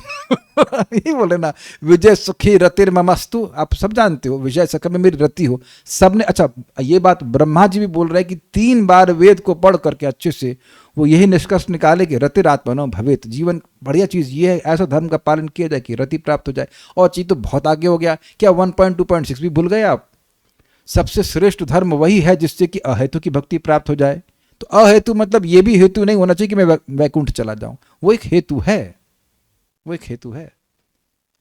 यही बोले ना, विजय सुखी रतिर ममस्तु। आप सब जानते हो विजय सखा में मेरी रति हो। सबने, अच्छा ये बात ब्रह्मा जी भी बोल रहे हैं कि 3 बार वेद को पढ़ करके अच्छे से वो यही निष्कर्ष निकाले कि रतिर आत्मनो भवेत। जीवन बढ़िया चीज़ ये है, ऐसा धर्म का पालन किया जाए कि रति प्राप्त हो जाए। और चीज़ तो बहुत आगे हो गया, क्या 1.2.6 भी भूल गए आप? सबसे श्रेष्ठ धर्म वही है जिससे कि अहेतु की भक्ति प्राप्त हो जाए। तो अहेतु मतलब ये भी हेतु नहीं होना चाहिए कि मैं वैकुंठ चला जाऊं, वो एक हेतु है, वो एक हेतु है।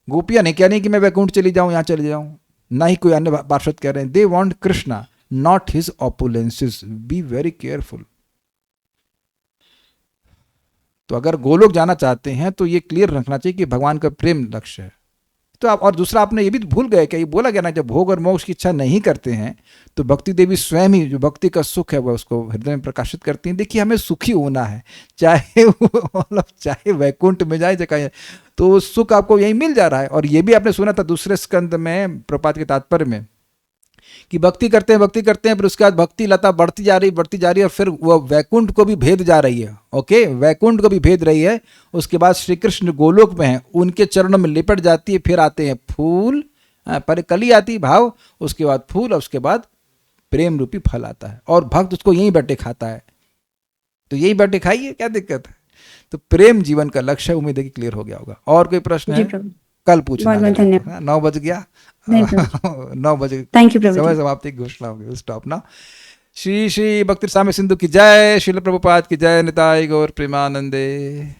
गोपियां ने क्या नहीं कि मैं वैकुंठ चली जाऊं, यहां चले जाऊं, ना ही कोई अन्य पार्षद कह रहे हैं। They want Krishna not his opulences, be very careful. तो अगर गोलोक जाना चाहते हैं तो ये क्लियर रखना चाहिए कि भगवान का प्रेम लक्ष्य है। तो आप, और दूसरा आपने ये भी भूल गए, क्या ये बोला गया ना, जब भोग और मोक्ष की इच्छा नहीं करते हैं तो भक्ति देवी स्वयं ही जो भक्ति का सुख है वह उसको हृदय में प्रकाशित करती हैं। देखिए हमें सुखी होना है, चाहे मतलब चाहे वैकुंठ में जाए चाहे, तो सुख आपको यही मिल जा रहा है। और ये भी आपने सुना था दूसरे स्कंद में प्रपात के तात्पर्य में कि भक्ति करते हैं फिर उसके बाद भक्ति लता बढ़ती जा रही है और फिर वो वैकुंठ को भी भेद जा रही है। ओके, वैकुंठ को भी भेद रही है। उसके बाद श्री कृष्ण गोलोक में हैं, उनके चरणों में लिपट जाती है। फिर आते हैं फूल, पहले कली आती है भाव, उसके बाद फूल, और उसके बाद प्रेम रूपी फल आता है और भक्त उसको यहीं बैठे खाता है। तो यही बैठे खाइए, क्या दिक्कत है? तो प्रेम जीवन का लक्ष्य है। उम्मीद है कि क्लियर हो गया होगा। और कोई प्रश्न जी है? प्रभु, कल पूछना। बहुत बहुत धन्यवाद। 9 बज गया। नहीं प्रभु, 9 बजे थैंक यू प्रभु समय जी। समाप्ति की घोषणा होगी। स्टॉप ना। श्री श्री भक्ति स्वामी सिंधु की जय, श्रील प्रभुपाद की जय, निताई गौर प्रेमानंदे।